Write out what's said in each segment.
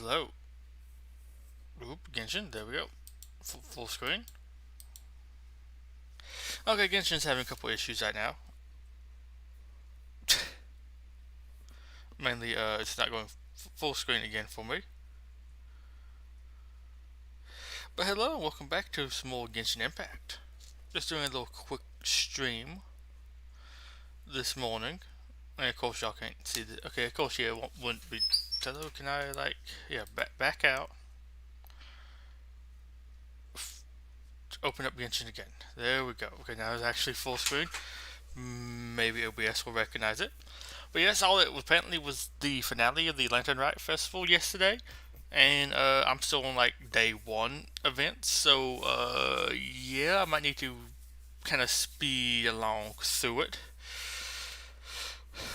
Hello. Oop, Genshin, there we go. Full screen. Okay, Genshin's having a couple issues right now. Mainly, it's not going full screen again for me. But hello, and welcome back to some more Genshin Impact. Just doing a little quick stream this morning. And of course, y'all can't see the. Okay, of course, yeah, wouldn't be. Hello, can I, back out? Open up Genshin again. There we go. Okay, now it's actually full screen. Maybe OBS will recognize it. But yes, all it apparently was the finale of the Lantern Rite festival yesterday, and I'm still on like day one events, so yeah, I might need to kind of speed along through it.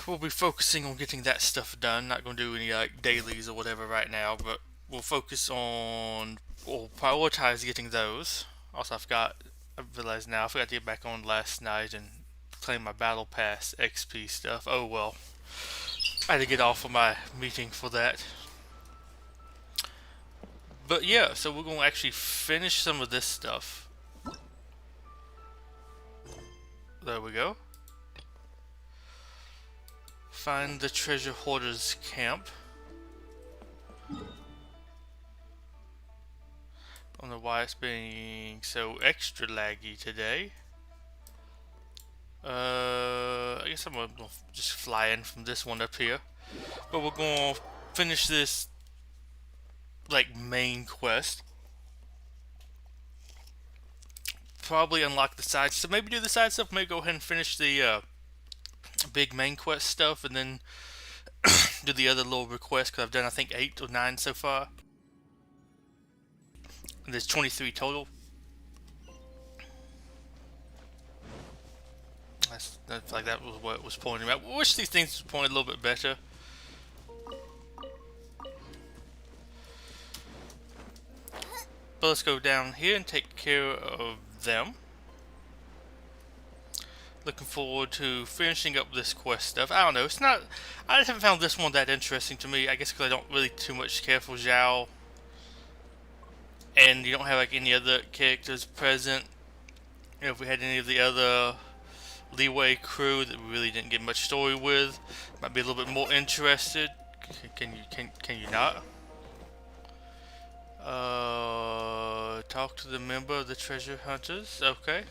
We'll be focusing on getting that stuff done. Not going to do any like dailies or whatever right now, but we'll focus on or prioritize getting those. Also, I realize now I forgot to get back on last night and claim my battle pass XP stuff. Oh well. I had to get off of my meeting for that. But yeah, so we're going to actually finish some of this stuff. There we go. Find the treasure hoarder's camp. Don't know why it's being so extra laggy today. I guess I'm gonna just fly in from this one up here. But we're gonna finish this like main quest. Probably unlock the side stuff. Maybe do the side stuff. Maybe go ahead and finish the big main quest stuff, and then do the other little requests. Cause I've done I think 8 or 9 so far. And there's 23 total. That's like that was what it was pointing out. I wish these things was pointed a little bit better. But let's go down here and take care of them. Looking forward to finishing up this quest stuff. I don't know, it's not. I just haven't found this one that interesting to me. I guess because I don't really too much care for Zhao, and you don't have like any other characters present. You know, if we had any of the other Leeway crew that we really didn't get much story with, might be a little bit more interested. Can you not? Talk to the member of the treasure hunters. Okay.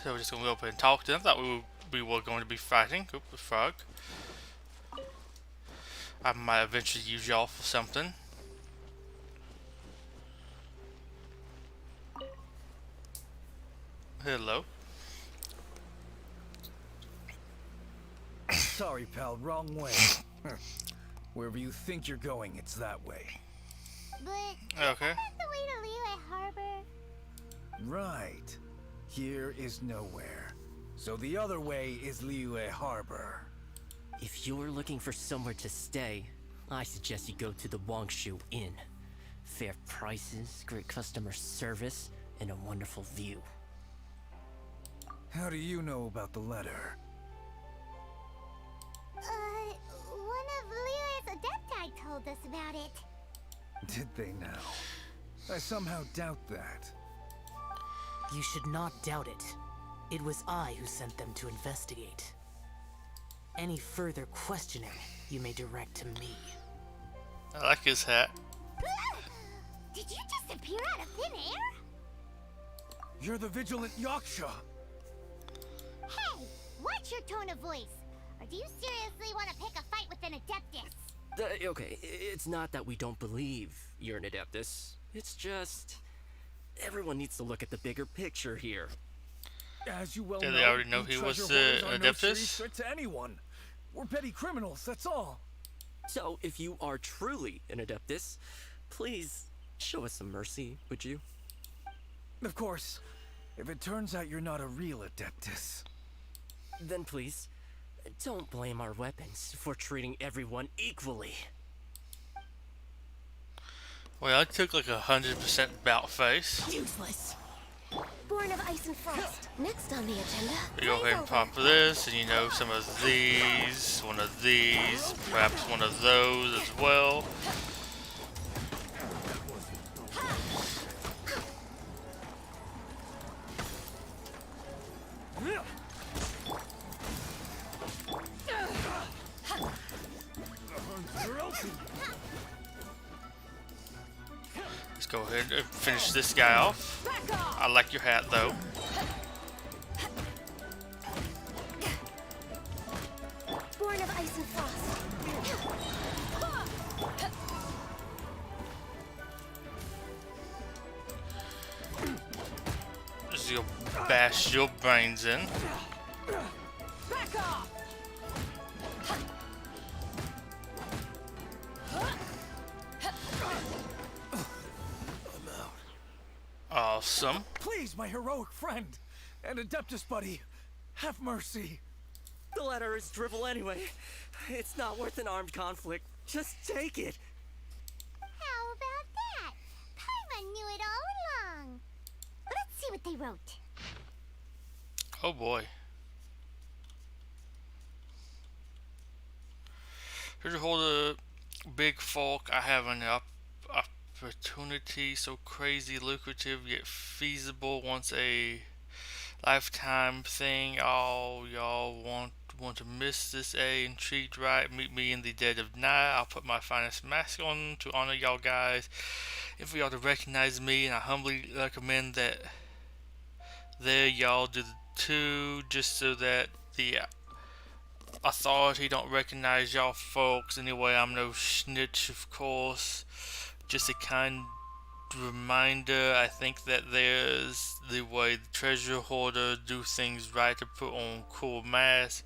So we're just gonna go up and talk to them. I thought we were going to be fighting. Oop, the frog. I might eventually use y'all for something. Hello. Sorry, pal, wrong way. Wherever you think you're going, it's that way. But Okay. isn't that the way to Liyue Harbor? Right. Here is nowhere. So the other way is Liyue Harbor. If you're looking for somewhere to stay, I suggest you go to the Wangshu Inn. Fair prices, great customer service, and a wonderful view. How do you know about the letter? One of Liyue's Adepti told us about it. Did they now? I somehow doubt that. You should not doubt it. It was I who sent them to investigate. Any further questioning you may direct to me. I like his hat. Did you just appear out of thin air? You're the vigilant Yaksha! Hey, watch your tone of voice. Or do you seriously want to pick a fight with an Adeptus? Okay, it's not that we don't believe you're an Adeptus. It's just... everyone needs to look at the bigger picture here. As you well Yeah, know, they already know we he was treasure hoarders an are no Adeptus? serious threat to anyone. We're petty criminals, that's all. So, if you are truly an Adeptus, please show us some mercy, would you? Of course, if it turns out you're not a real Adeptus. Then please, don't blame our weapons for treating everyone equally. Well, I took like 100% bout face. Useless. Bro, Born of Ice and Frost. Next on the agenda. We go ahead and pop this, and you know, some of these, one of these, perhaps one of those as well. Let's go ahead and finish this guy off. I like your hat though. Born of Ice and Frost. Just go bash your brains in. Back off! Awesome. Please, my heroic friend and Adeptus buddy, have mercy. The letter is drivel anyway. It's not worth an armed conflict. Just take it. How about that? Paimon knew it all along. Let's see what they wrote. Oh boy. Here to hold a big folk, I have an opportunity so crazy, lucrative, yet feasible. Once a lifetime thing. All y'all want to miss this? Intrigued, right? Meet me in the dead of night. I'll put my finest mask on to honor y'all guys. If y'all to recognize me, and I humbly recommend that there y'all do too, just so that the authority don't recognize y'all folks. Anyway, I'm no snitch, of course. Just a kind reminder. I think that there's the way the treasure hoarder do things right to put on cool masks.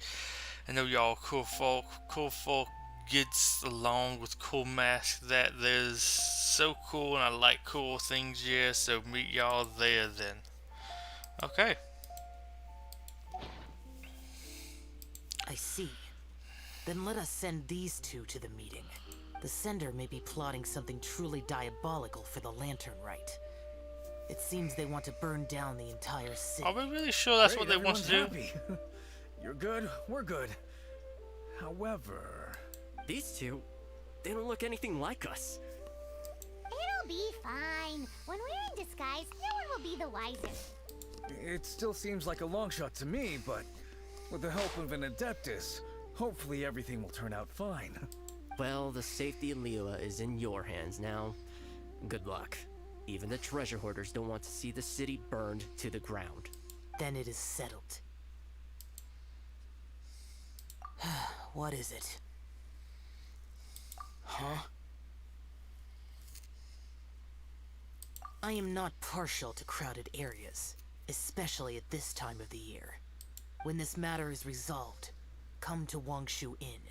I know y'all cool folk. Cool folk gets along with cool masks. That there's so cool, and I like cool things. Yeah, so meet y'all there then. Okay. I see. Then let us send these two to the meeting. The sender may be plotting something truly diabolical for the Lantern Rite. It seems they want to burn down the entire city. Are we really sure that's what they want to do? Happy. You're good, we're good. However... These two, they don't look anything like us. It'll be fine. When we're in disguise, no one will be the wiser. It still seems like a long shot to me, but with the help of an Adeptus, hopefully everything will turn out fine. Well, the safety of Liyue is in your hands now. Good luck. Even the treasure hoarders don't want to see the city burned to the ground. Then it is settled. What is it? Huh? I am not partial to crowded areas, especially at this time of the year. When this matter is resolved, come to Wangshu Inn.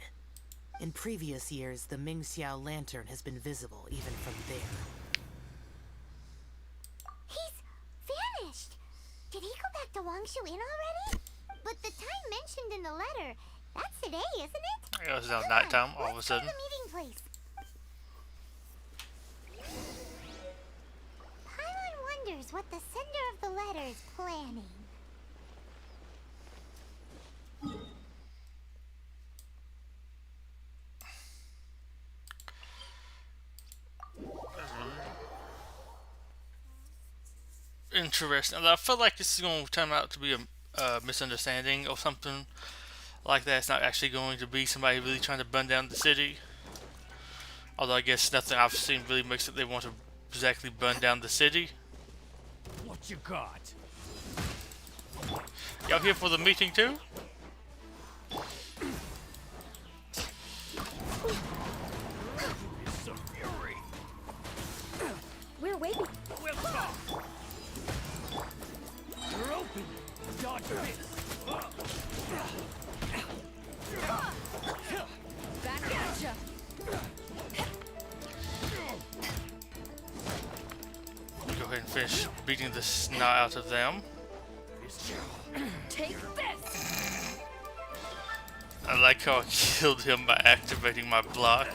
In previous years, the Mingxiao lantern has been visible even from there. He's vanished. Did he go back to Wangshu Inn already? But the time mentioned in the letter, that's today, isn't it? Yeah, it's now Come nighttime on, all of a let's go to sudden. the meeting place. Paimon wonders what the sender of the letter is planning. Interesting. I feel like this is going to turn out to be a misunderstanding or something like that. It's not actually going to be somebody really trying to burn down the city. Although I guess nothing I've seen really makes it they want to exactly burn down the city. What you got? Y'all here for the meeting too? We're waiting. We'll talk. You're open. Dodge this. Back at ya. Go ahead and finish beating the snot out of them. Take this. I like how I killed him by activating my block.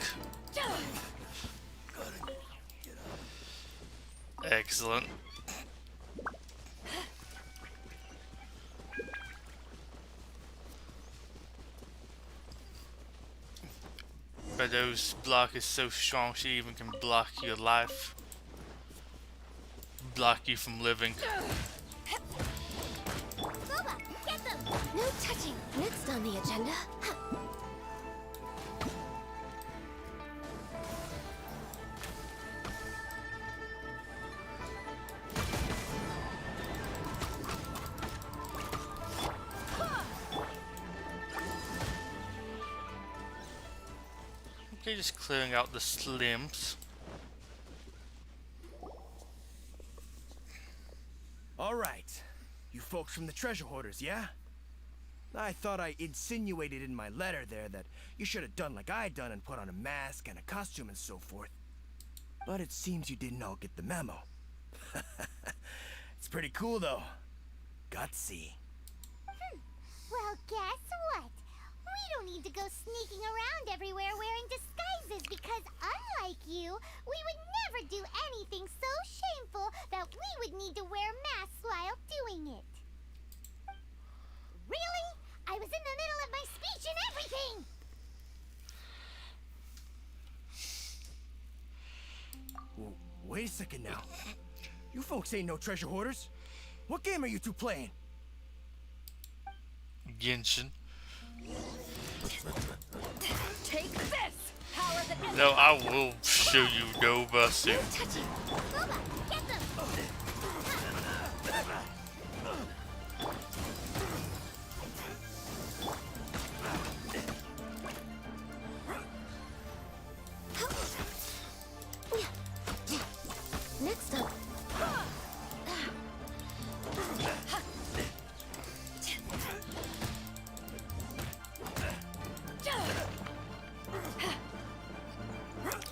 Excellent. Betuor's block is so strong she even can block your life. Block you from living. Boba, get them! No touching. Next on the agenda. Okay, just clearing out the slims. All right. You folks from the treasure hoarders, yeah? I thought I insinuated in my letter there that you should have done like I done and put on a mask and a costume and so forth. But it seems you didn't all get the memo. It's pretty cool though. Gutsy. Well, guess what? We don't need to go sneaking around everywhere wearing disguises because unlike you, we would never do anything so shameful that we would need to wear masks while doing it. Really? I was in the middle of my speech and everything! Wait a second now. You folks ain't no treasure hoarders. What game are you two playing? Genshin. Take this! Power the enemy! No, I will show you no mercy. No touching. Boba, get them! Next up.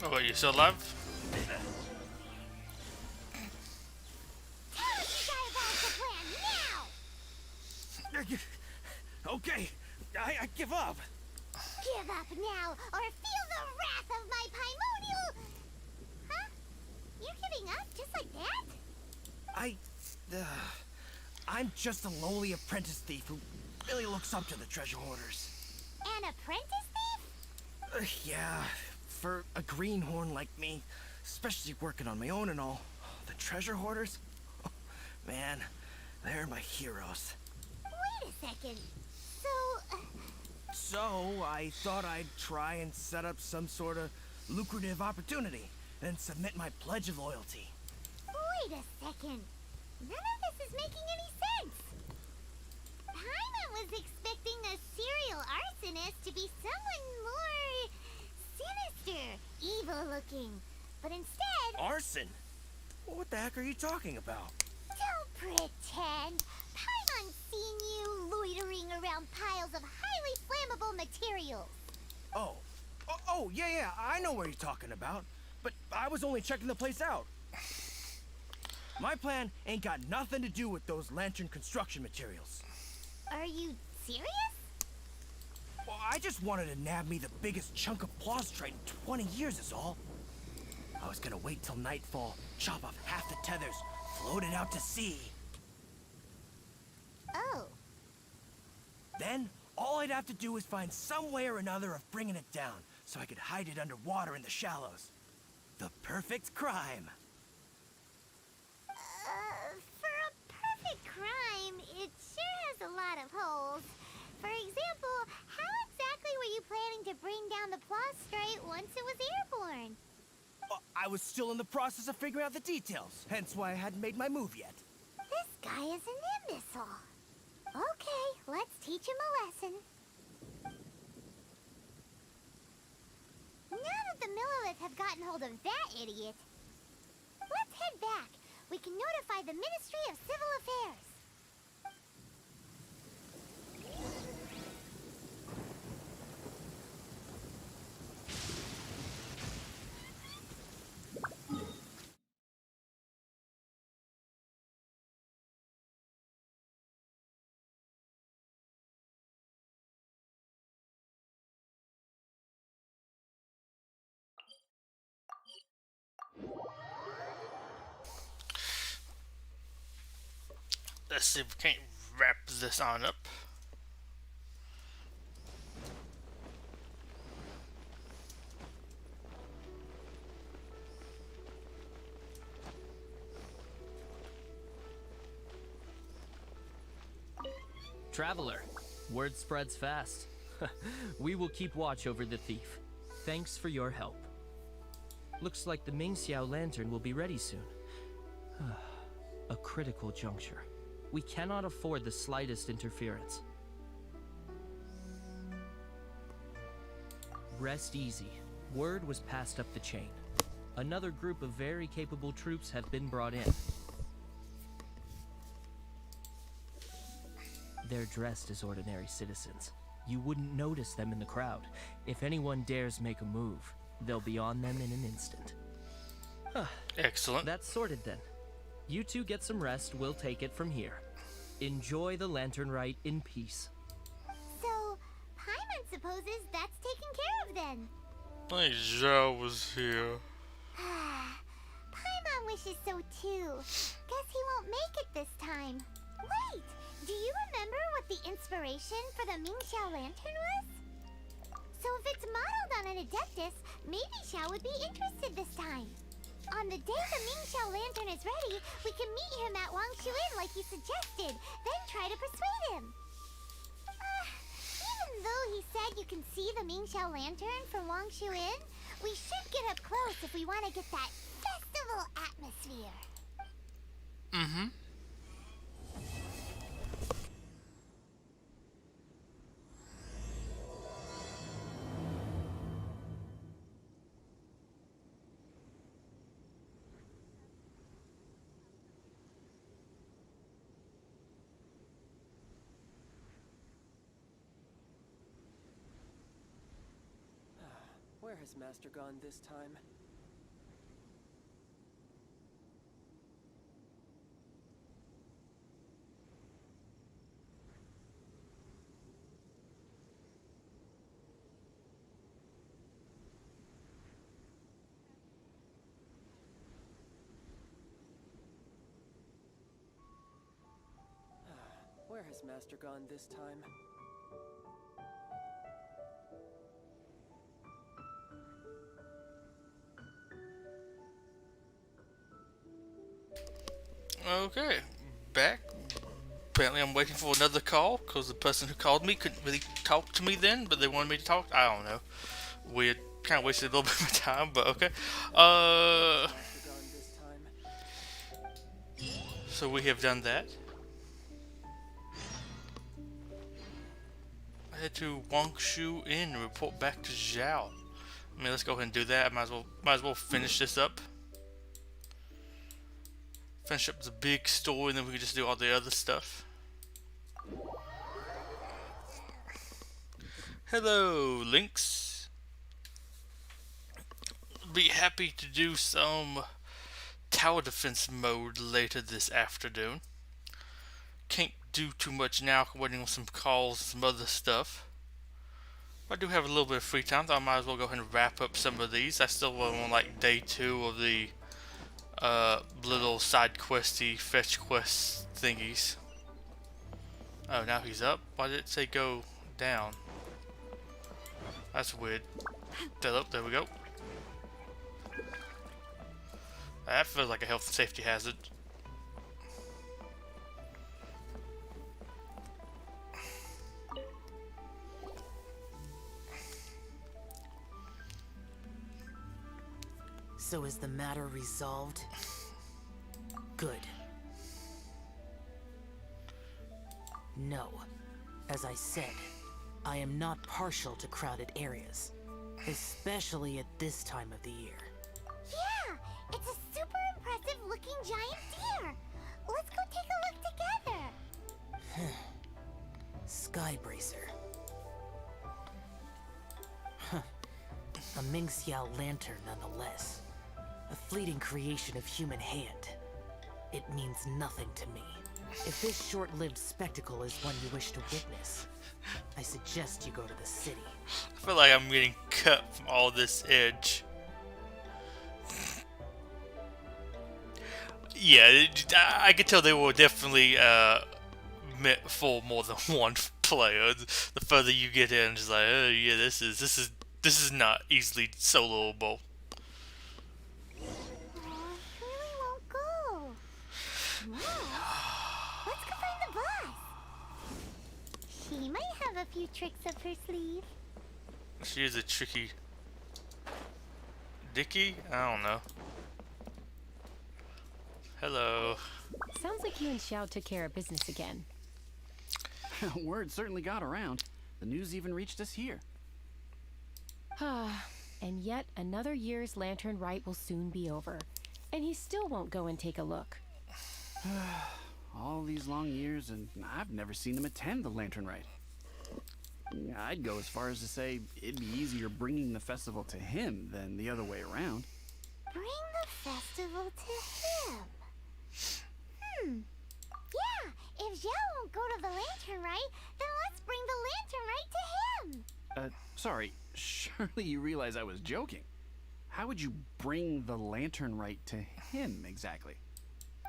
Oh, wait, you still alive? Tell us your diabolical plan now! Okay, I give up. Give up now, or feel the wrath of my primordial... Huh? You're giving up just like that? I'm just a lowly apprentice thief who really looks up to the treasure hoarders. An apprentice thief? Yeah, for a greenhorn like me, especially working on my own and all, the treasure hoarders, man, they're my heroes. Wait a second. So I thought I'd try and set up some sort of lucrative opportunity and submit my pledge of loyalty. Wait a second. None of this is making any sense. Paimon was expecting a serial arsonist to be someone more sinister, evil-looking. But instead... Arson? What the heck are you talking about? Don't pretend. Paimon's seen you loitering around piles of highly flammable materials. Oh, yeah, I know what you're talking about. But I was only checking the place out. My plan ain't got nothing to do with those lantern construction materials. Are you serious? Well, I just wanted to nab me the biggest chunk of plaustrite in 20 years is all. I was gonna wait till nightfall, chop off half the tethers, float it out to sea. Oh. Then, all I'd have to do is find some way or another of bringing it down, so I could hide it underwater in the shallows. The perfect crime. For a perfect crime, it sure has a lot of holes. For example, how exactly were you planning to bring down the plaustrite once it was airborne? I was still in the process of figuring out the details, hence why I hadn't made my move yet. This guy is an imbecile. Okay, let's teach him a lesson. Now that the Millilith have gotten hold of that idiot, let's head back. We can notify the Ministry of Civil Affairs. Let's see if we can't wrap this on up. Traveler, word spreads fast. We will keep watch over the thief. Thanks for your help. Looks like the Mingxiao lantern will be ready soon. A critical juncture. We cannot afford the slightest interference. Rest easy. Word was passed up the chain. Another group of very capable troops have been brought in. They're dressed as ordinary citizens. You wouldn't notice them in the crowd. If anyone dares make a move, they'll be on them in an instant. Excellent. That's sorted then. You two get some rest, we'll take it from here. Enjoy the Lantern Rite in peace. So, Paimon supposes that's taken care of then. I wish Zhao was here. Paimon wishes so too. Guess he won't make it this time. Wait! Do you remember what the inspiration for the Mingxiao lantern was? So if it's modeled on an Adeptus, maybe Xiao would be interested this time. On the day the Mingxiao lantern is ready, we can meet him at Wangshu Inn like he suggested, then try to persuade him. Even though he said you can see the Mingxiao lantern from Wangshu Inn, we should get up close if we want to get that festival atmosphere. Mm-hmm. Where has Master gone this time? Where has Master gone this time? Okay, back. Apparently I'm waiting for another call, because the person who called me couldn't really talk to me then, but they wanted me to talk. I don't know. Weird. Kind of wasted a little bit of my time, but okay. So we have done that. I head to Wangshu Inn and report back to Zhao. I mean, let's go ahead and do that. I might as well finish this up. Finish up the big story, and then we can just do all the other stuff. Hello, Lynx. Be happy to do some tower defense mode later this afternoon. Can't do too much now, waiting on some calls and some other stuff. But I do have a little bit of free time, so I might as well go ahead and wrap up some of these. I still am on like day 2 of the little side questy fetch quest thingies. Oh, now he's up? Why did it say go down? That's weird. Still up, there we go. That feels like a health and safety hazard. So is the matter resolved? Good. No. As I said, I am not partial to crowded areas, especially at this time of the year. Yeah, it's a super impressive looking giant deer. Let's go take a look together. Skybracer. Huh. A Mingxiao lantern nonetheless. A fleeting creation of human hand. It means nothing to me. If this short-lived spectacle is one you wish to witness, I suggest you go to the city. I feel like I'm getting cut from all this edge. Yeah, I could tell they were definitely meant for more than one player. The further you get in, it's like, oh yeah, this is not easily soloable. Really won't go. No. Let's go find the boss. have a few tricks up her sleeve. She is a tricky Dicky? I don't know. Hello. Sounds like you and Xiao took care of business again. Word certainly got around. The news even reached us here. And yet another year's Lantern Rite will soon be over. And he still won't go and take a look. All these long years, and I've never seen him attend the Lantern Rite. I'd go as far as to say it'd be easier bringing the festival to him than the other way around. Bring the festival to him. Yeah, if Xiao won't go to the Lantern Rite, then let's bring the Lantern Rite to him. Sorry, surely you realize I was joking. How would you bring the Lantern Rite to him exactly?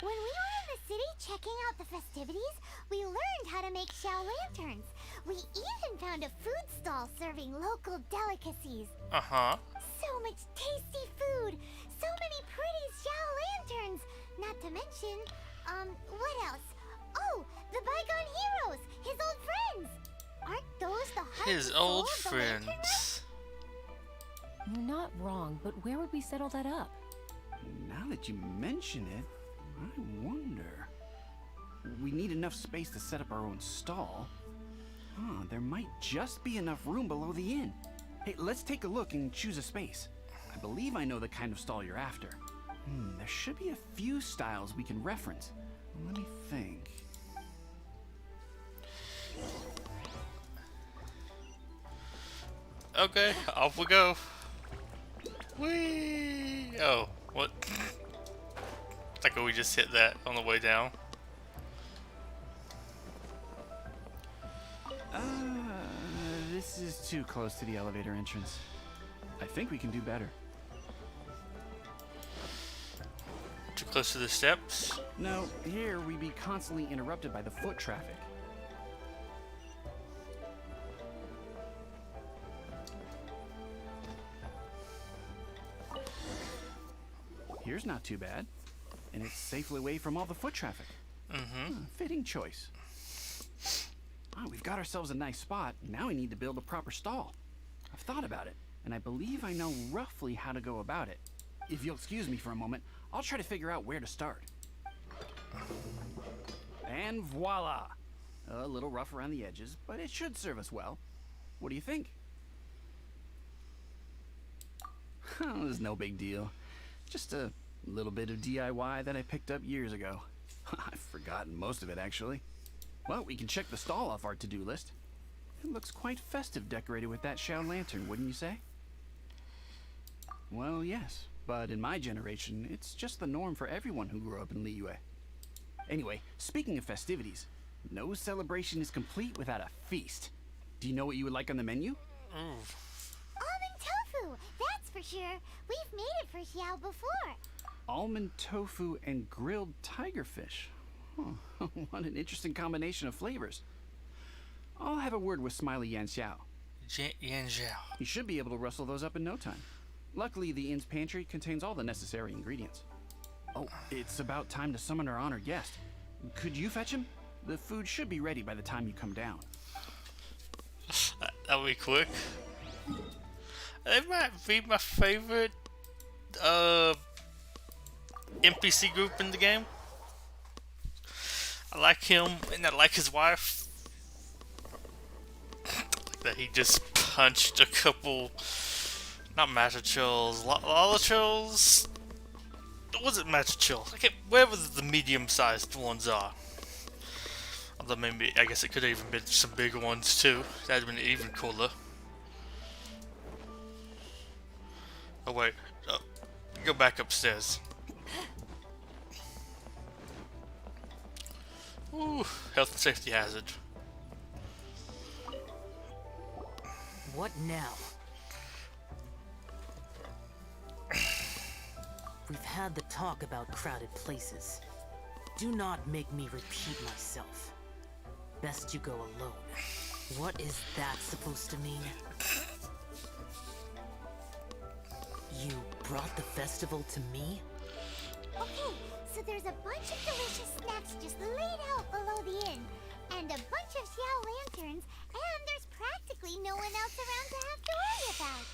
When we were in the city checking out the festivities, we learned how to make Xiao lanterns. We even found a food stall serving local delicacies. Uh-huh. So much tasty food. So many pretty Xiao lanterns. Not to mention, what else? Oh, the bygone heroes, his old friends. Aren't those the heart His and soul old of the Lantern Rite? friends. You're not wrong, but where would we settle that up? Now that you mention it, I wonder. We need enough space to set up our own stall. There might just be enough room below the inn. Hey, let's take a look and choose a space. I believe I know the kind of stall you're after. There should be a few styles we can reference. Let me think. Okay, off we go. Whee! Oh, what? Like we just hit that on the way down. This is too close to the elevator entrance. I think we can do better. Too close to the steps. No, here we'd be constantly interrupted by the foot traffic. Here's not too bad. And it's safely away from all the foot traffic. Fitting choice. We've got ourselves a nice spot. Now we need to build a proper stall. I've thought about it, and I believe I know roughly how to go about it. If you'll excuse me for a moment, I'll try to figure out where to start. And voila! A little rough around the edges, but it should serve us well. What do you think? It's no big deal. Just a little bit of DIY that I picked up years ago. I've forgotten most of it, actually. Well, we can check the stall off our to-do list. It looks quite festive decorated with that Xiao lantern, wouldn't you say? Well, yes, but in my generation, it's just the norm for everyone who grew up in Liyue. Anyway, speaking of festivities, no celebration is complete without a feast. Do you know what you would like on the menu? Almond tofu, that's for sure. We've made it for Xiao before. Almond tofu and grilled tigerfish. What an interesting combination of flavors. I'll have a word with Smiley Yan Xiao. Yan Zhao. He should be able to rustle those up in no time. Luckily, the inn's pantry contains all the necessary ingredients. Oh, it's about time to summon our honored guest. Could you fetch him? The food should be ready by the time you come down. That'll be quick. They might be my favorite NPC group in the game. I like him and I like his wife. That he just punched a couple, not Machachills, Lolachills. Was it Machachill? I can't, wherever the medium-sized ones are. Although maybe, I guess it could have even been some bigger ones too. That'd have been even cooler. Oh wait, go back upstairs. Ooh, health and safety hazard. What now? We've had the talk about crowded places. Do not make me repeat myself. Best you go alone. What is that supposed to mean? You brought the festival to me? Okay, so there's a bunch of delicious snacks just laid out below the inn. And a bunch of Xiao lanterns. And there's practically no one else around to have to worry about.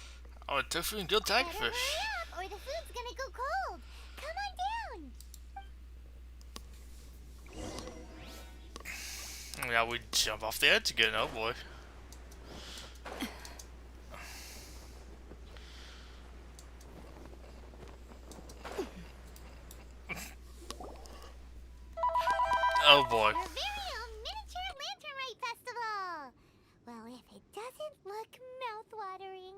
Oh, tofu and good tiger Better fish. hurry up, or the food's gonna go cold. Come on down. Yeah, we jump off the edge again. Oh boy. Oh boy. Your very own miniature Lantern Rite festival. Well, if it doesn't look mouth-watering.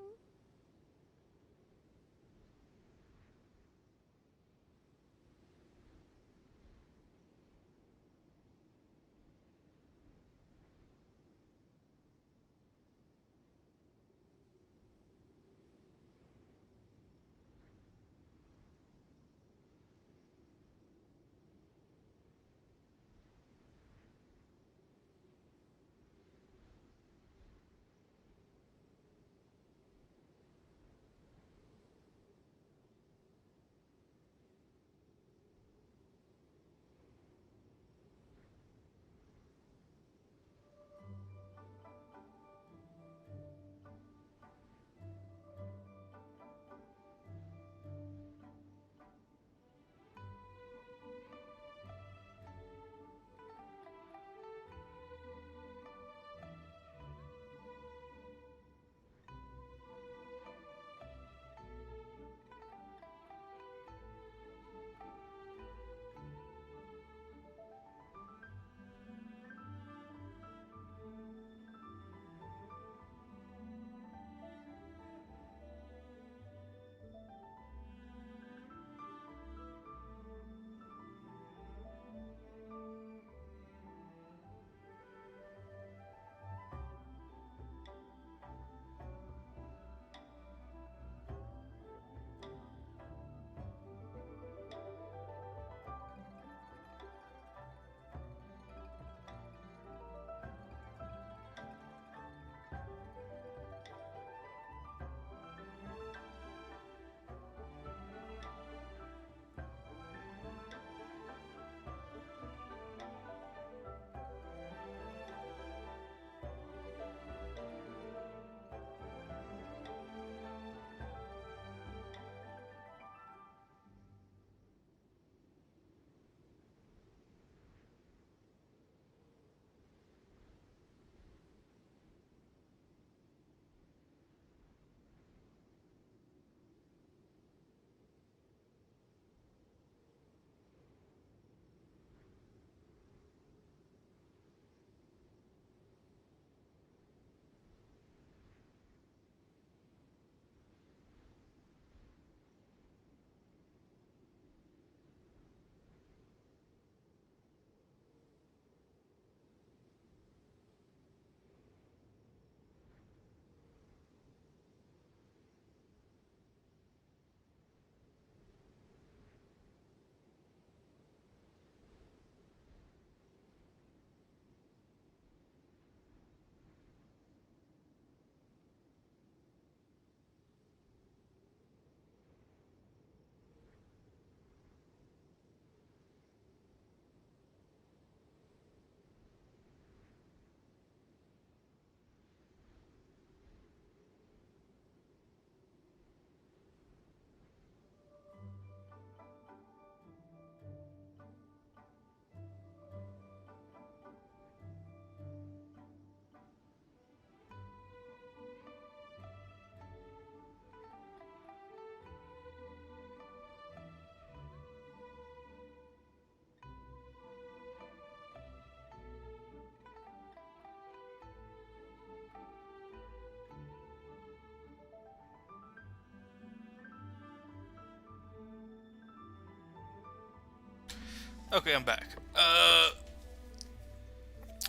Okay, I'm back.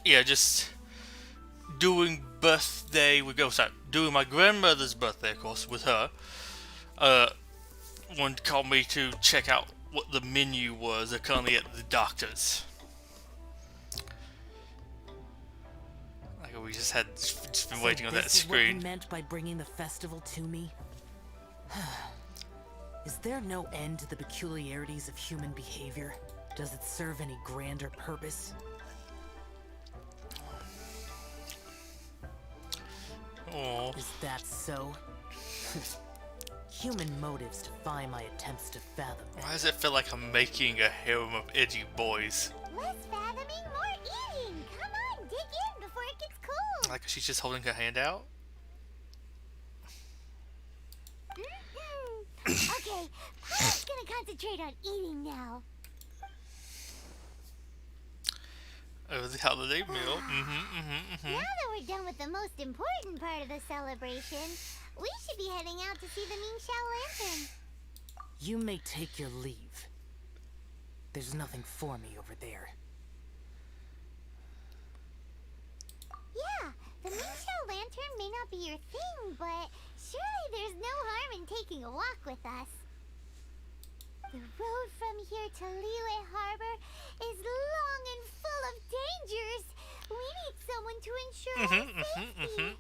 Yeah, just doing birthday with go sorry, doing my grandmother's birthday, of course, with her. One called me to check out what the menu was. They're currently at the doctor's. Like we just been waiting on that This is what you screen. meant by bringing the festival to me? Is there no end to the peculiarities of human behavior? Does it serve any grander purpose? Oh. Is that so? Human motives defy my attempts to fathom. Why does it feel like I'm making a harem of edgy boys? Less fathoming, more eating. Come on, dig in before it gets cold. Like she's just holding her hand out? Okay, Paul's gonna concentrate on eating now. Oh, the holiday meal. Now that we're done with the most important part of the celebration, we should be heading out to see the Mingxiao Lantern. You may take your leave. There's nothing for me over there. Yeah, the Mingxiao Lantern may not be your thing, but surely there's no harm in taking a walk with us. The road from here to Liyue Harbor is long and full of dangers. We need someone to ensure our safety.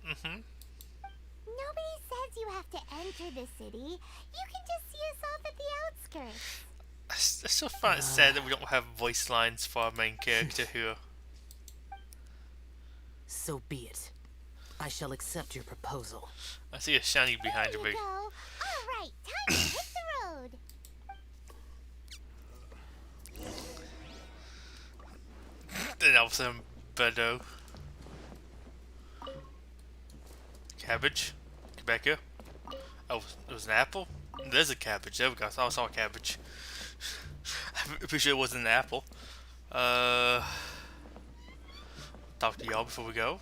Nobody says you have to enter the city. You can just see us off at the outskirts. I still find it sad that we don't have voice lines for our main character here. So be it. I shall accept your proposal. I see a shiny behind There me. you go. All right, time to hit the road. Then all of a sudden, Beto. Cabbage? Get back here. Oh, it was an apple? There's a cabbage. There we go. I saw a cabbage. I'm pretty sure it wasn't an apple. Talk to y'all before we go.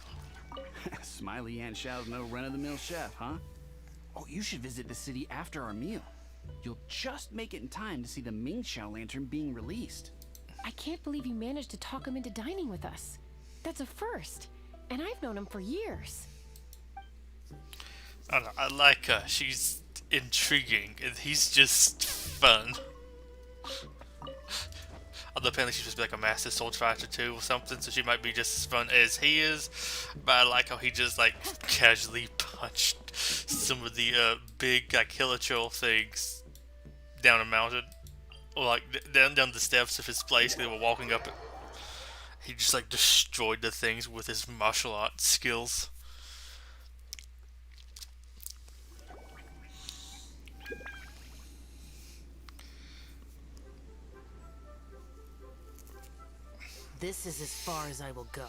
Smiley Aunt Xiao's no run-of-the-mill chef, huh? Oh, you should visit the city after our meal. You'll just make it in time to see the Mingxiao Lantern being released. I can't believe you managed to talk him into dining with us. That's a first. And I've known him for years. I don't know. I like her. She's intriguing, and he's just fun. Although apparently she's supposed to be like a master sword fighter too or something, so she might be just as fun as he is. But I like how he just like casually punched some of the big like killer troll things down a mountain. Or like down the steps of his place they were walking up it. He just like destroyed the things with his martial arts skills. This is as far as I will go.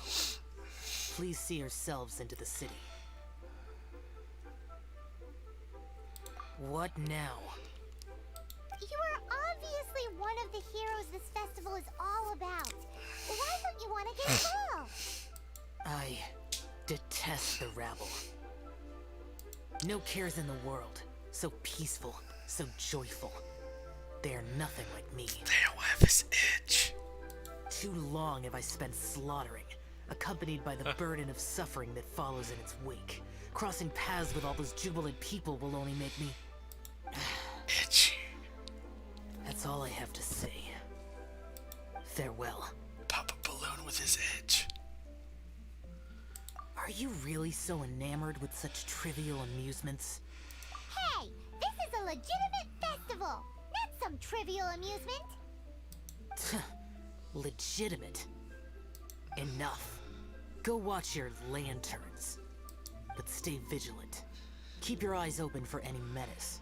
Please see yourselves into the city. What now? You are obviously one of the heroes this festival is all about. Why don't you want to get involved? I detest the rabble. No cares in the world. So peaceful, so joyful. They are nothing like me. They don't have his itch. Too long have I spent slaughtering, accompanied by the burden of suffering that follows in its wake. Crossing paths with all those jubilant people will only make me... Itchy. That's all I have to say. Farewell. Pop a balloon with his itch. Are you really so enamored with such trivial amusements? Hey, this is a legitimate festival, not some trivial amusement. Legitimate. Enough. Go watch your lanterns. But stay vigilant. Keep your eyes open for any menace.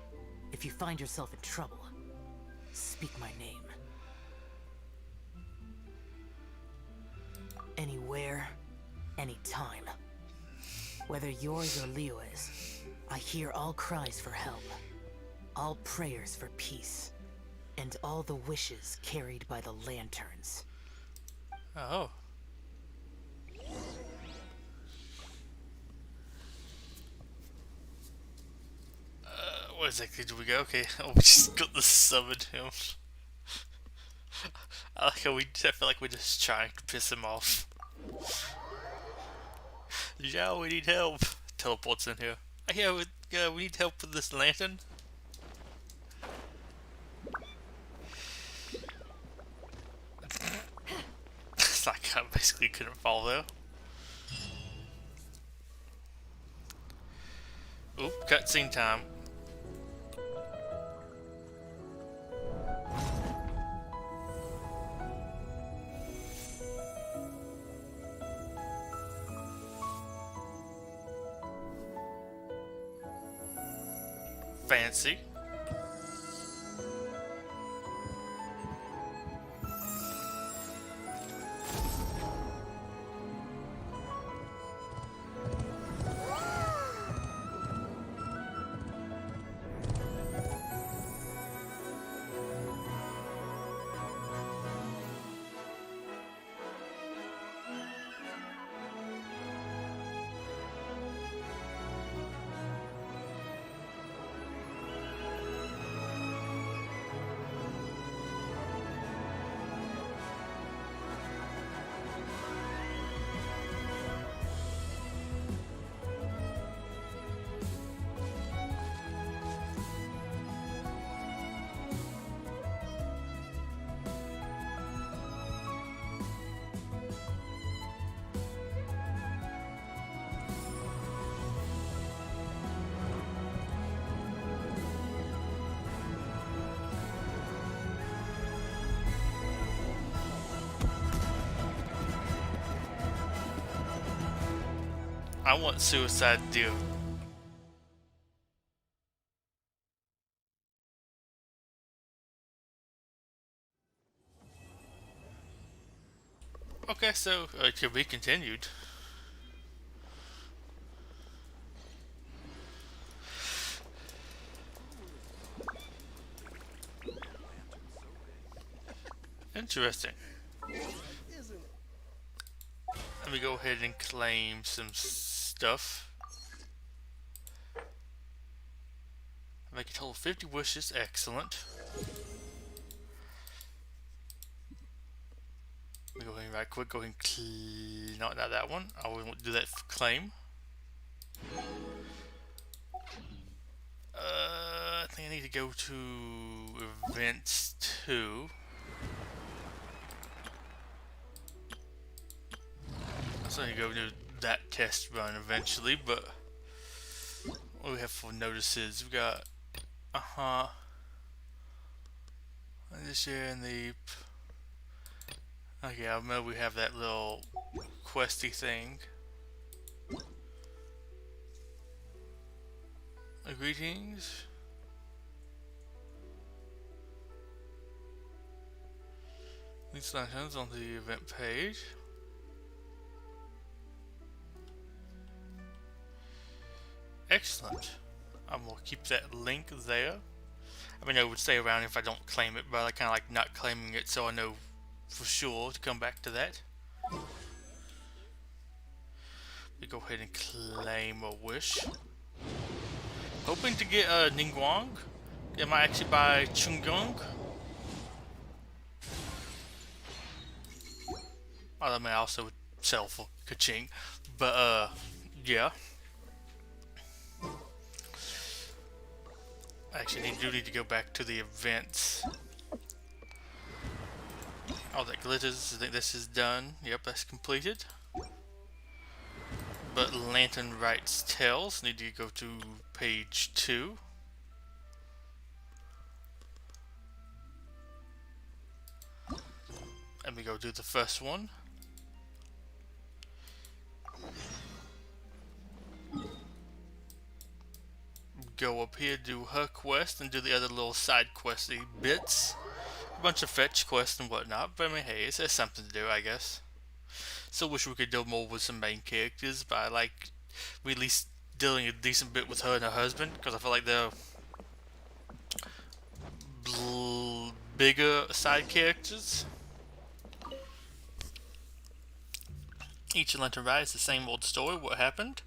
If you find yourself in trouble, speak my name. Anywhere, anytime. Whether yours or Liyue's, I hear all cries for help, all prayers for peace, and all the wishes carried by the lanterns. Oh. Where exactly do we go? Okay, oh, we just got to summon him. I like how I feel like we're just trying to piss him off. Yeah, we need help. Teleports in here. Yeah, we need help with this lantern. It's like I basically couldn't fall there. Oop, cutscene time. fancy. I want Suicide Deal. Okay, so to be continued. Interesting. Let me go ahead and claim some stuff. Make a total of 50 wishes. Excellent. Let me go ahead and right quick. Go ahead and not that one. I won't do that claim. I think I need to go to events 2. So I need to go do that test run eventually, but what do we have for notices? We got this year in the okay, I know we have that little questy thing. Greetings. These lanterns on the event page. Excellent. I'm gonna keep that link there. I mean, it would stay around if I don't claim it, but I kind of like not claiming it so I know for sure to come back to that. We go ahead and claim a wish. Hoping to get Ningguang. It might actually buy Chungung. I mean, I also would sell for Kaching, but yeah. Actually, I do need to go back to the events. All that glitters, I think this is done. Yep, that's completed. But Lantern Rite's Tales, need to go to page 2. Let me go do the first one. Go up here, do her quest, and do the other little side questy bits. A bunch of fetch quests and whatnot, but I mean, hey, it's something to do, I guess. Still wish we could do more with some main characters, but I like we at least dealing a decent bit with her and her husband, because I feel like they're bigger side characters. Each Lantern Rite is the same old story. What happened?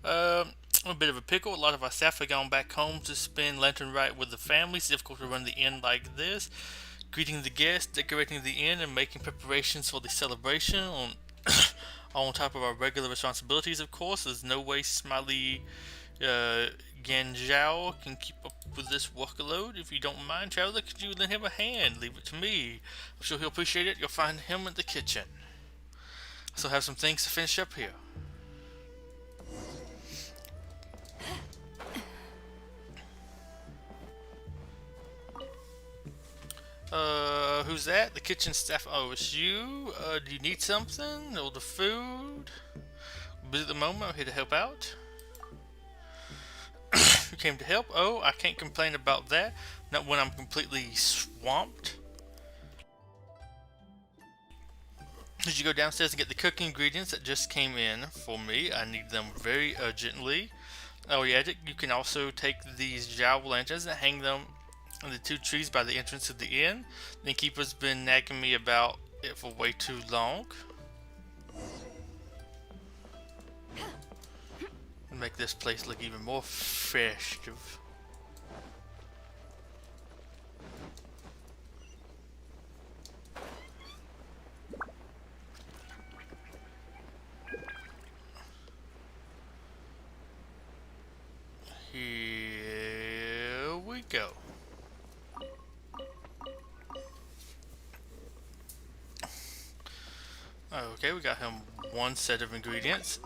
A bit of a pickle. A lot of our staff have gone back home to spend Lantern Rite with the families. It's difficult to run the inn like this. Greeting the guests, decorating the inn, and making preparations for the celebration. On top of our regular responsibilities, of course. There's no way Smiley Ganjiao can keep up with this workload. If you don't mind, Traveler, could you lend him a hand? Leave it to me. I'm sure he'll appreciate it. You'll find him in the kitchen. So have some things to finish up here. Who's that? The kitchen staff. Oh, it's you? Do you need something? Or the food? Busy at the moment, I'm here to help out. You came to help. Oh, I can't complain about that. Not when I'm completely swamped. Did you go downstairs and get the cooking ingredients that just came in for me? I need them very urgently. Oh yeah, you can also take these Zhao lanterns and hang them on the 2 trees by the entrance of the inn. The innkeeper's been nagging me about it for way too long. Make this place look even more festive. Here we go. Okay, we got him 1 set of ingredients.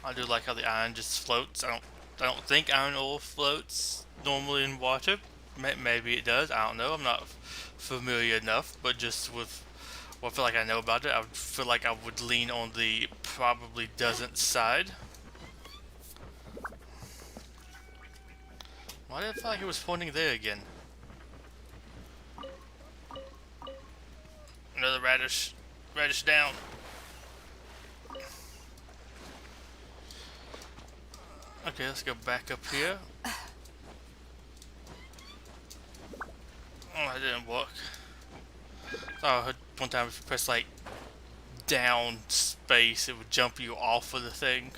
I do like how the iron just floats. I don't think iron ore floats normally in water. Maybe it does. I don't know. I'm not familiar enough, but just with what I feel like I know about it, I would feel like I would lean on the probably doesn't side. Why did I feel like it was pointing there again? Another radish down. Okay, let's go back up here. Oh, that didn't work. Oh, I heard one time if you press like down space, it would jump you off of the thing.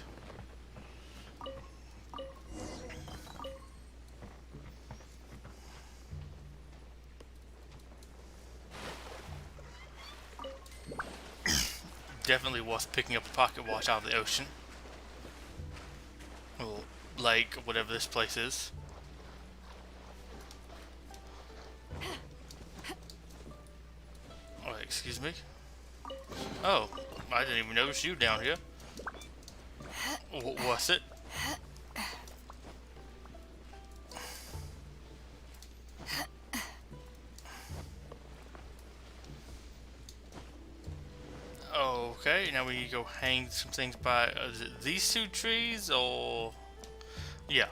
Definitely worth picking up a pocket watch out of the ocean. Or lake, or whatever this place is. Oh, excuse me. Oh, I didn't even notice you down here. What's it? Okay, now we need to go hang some things by is it these 2 trees or yeah.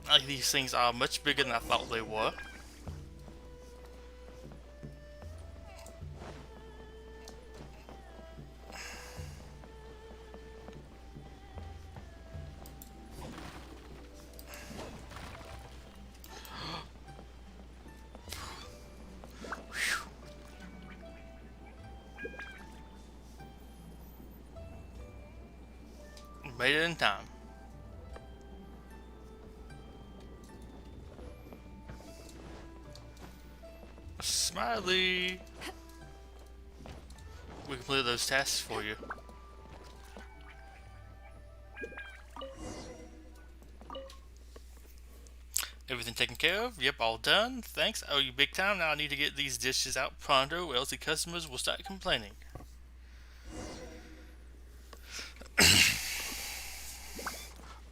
Like these things are much bigger than I thought they were. Made it in time. Smiley! We completed those tasks for you. Everything taken care of? Yep, all done. Thanks. I owe you big time. Now I need to get these dishes out pronto, or else the customers will start complaining.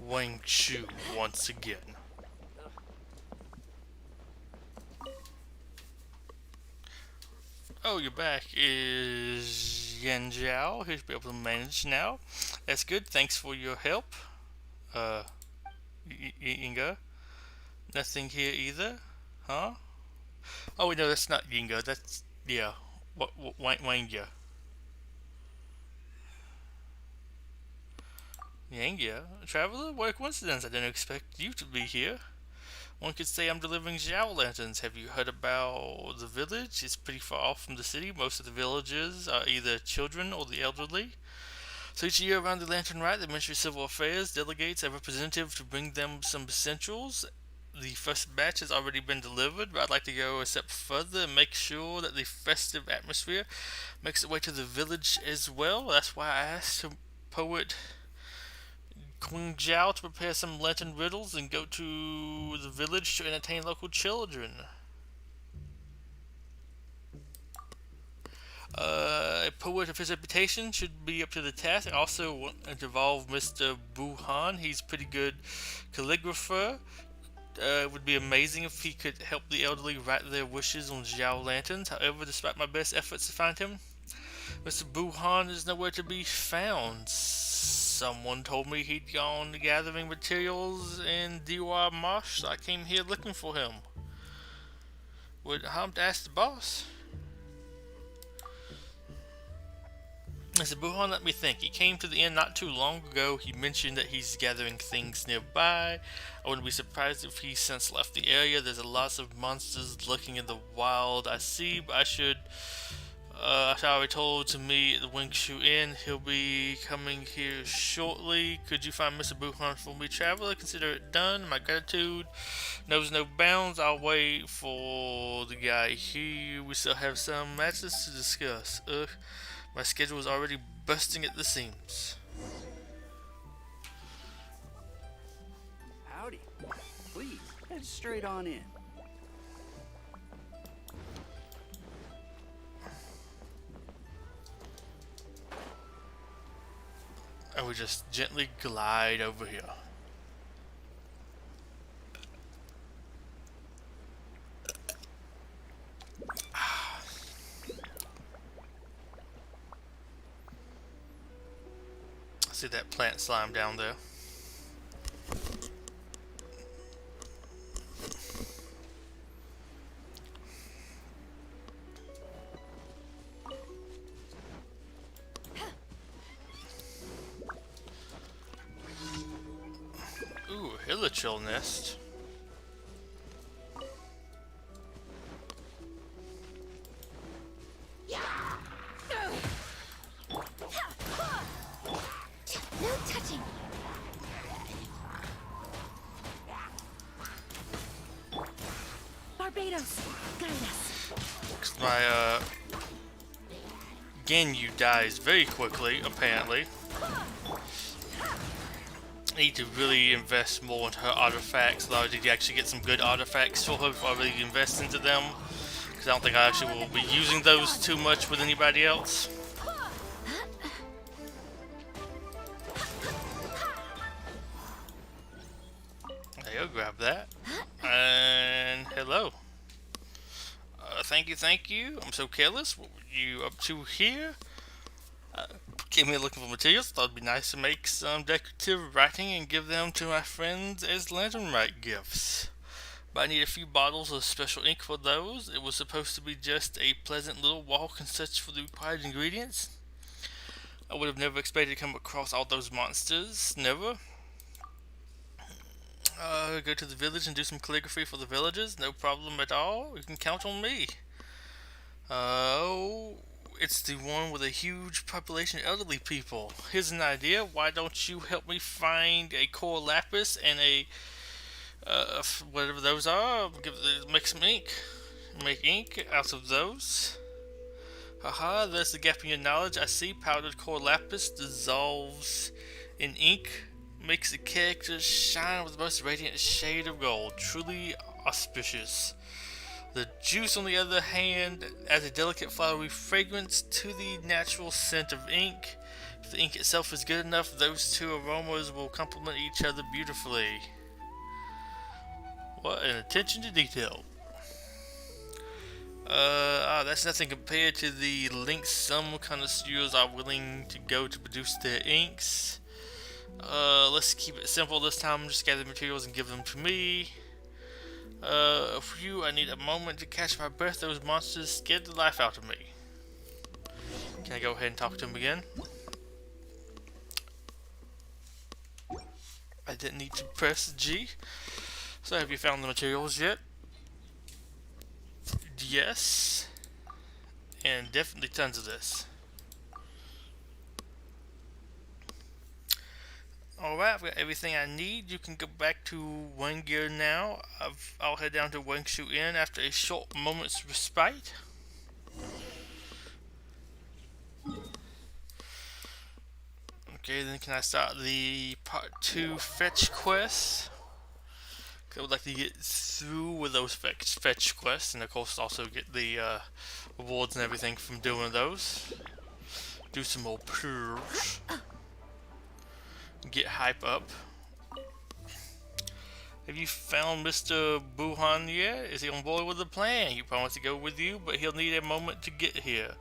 Wang Chu once again. Oh, you're back. Is Yan Zhao? He'll be able to manage now. That's good. Thanks for your help. Yinga. Nothing here either. Huh? Oh, wait, no, that's not Yinga. That's, yeah. Wangya. Yangya? Traveler? What a coincidence. I didn't expect you to be here. One could say I'm delivering Zhao lanterns. Have you heard about the village? It's pretty far off from the city. Most of the villagers are either children or the elderly. So each year around the Lantern Rite, the Ministry of Civil Affairs delegates a representative to bring them some essentials. The first batch has already been delivered, but I'd like to go a step further and make sure that the festive atmosphere makes its way to the village as well. That's why I asked poet Queen Zhao to prepare some lantern riddles and go to the village to entertain local children. A poet of his reputation should be up to the task. I also want to involve Mr. Buhan. He's a pretty good calligrapher. It would be amazing if he could help the elderly write their wishes on Zhao lanterns. However, despite my best efforts to find him, Mr. Buhan is nowhere to be found. Someone told me he'd gone gathering materials in Betuor Marsh, so I came here looking for him. Would harm to ask the boss? Mr. Buhan, let me think. He came to the inn not too long ago. He mentioned that he's gathering things nearby. I wouldn't be surprised if he's since left the area. There's a lot of monsters lurking in the wild, I see, but I should... I already told to me at the Wangshu Inn. He'll be coming here shortly. Could you find Mr. Buhan for me, traveler? Consider it done. My gratitude knows no bounds. I'll wait for the guy here. We still have some matters to discuss. My schedule is already busting at the seams. Howdy. Please, head straight on in. And we just gently glide over here. See that plant slime down there? Ooh, Hilichil nest. No touching. Barbados, guide us. My Genyu dies very quickly, apparently. I need to really invest more into her artifacts. Though I did actually get some good artifacts for her before I really invest into them. Because I don't think I actually will be using those too much with anybody else. There you go, grab that. And hello. Thank you. I'm so careless. What were you up to here? Came here looking for materials. Thought it'd be nice to make some decorative writing and give them to my friends as Lantern Rite gifts. But I need a few bottles of special ink for those. It was supposed to be just a pleasant little walk and search for the required ingredients. I would have never expected to come across all those monsters. Never. Go to the village and do some calligraphy for the villagers. No problem at all. You can count on me. It's the one with a huge population of elderly people. Here's an idea. Why don't you help me find a core lapis and a whatever those are? Make some ink. Make ink out of those. Haha, there's the gap in your knowledge. I see. Powdered core lapis dissolves in ink. Makes the characters shine with the most radiant shade of gold. Truly auspicious. The juice, on the other hand, adds a delicate flowery fragrance to the natural scent of ink. If the ink itself is good enough, those two aromas will complement each other beautifully. What an attention to detail. That's nothing compared to the lengths some connoisseurs are willing to go to produce their inks. Let's keep it simple this time. Just gather materials and give them to me. I need a moment to catch my breath. Those monsters scared the life out of me. Can I go ahead and talk to him again? I didn't need to press G. So have you found the materials yet? Yes. And definitely tons of this. Alright, I've got everything I need. You can go back to Wangir now. I'll head down to Wangshu Inn after a short moment's respite. Okay, then can I start the part 2 fetch quest? I would like to get through with those fetch quests, and of course also get the rewards and everything from doing those. Do some more purge. Get hype up. Have you found Mr. Buhan yet? Is he on board with the plan? He promised to go with you, but he'll need a moment to get here.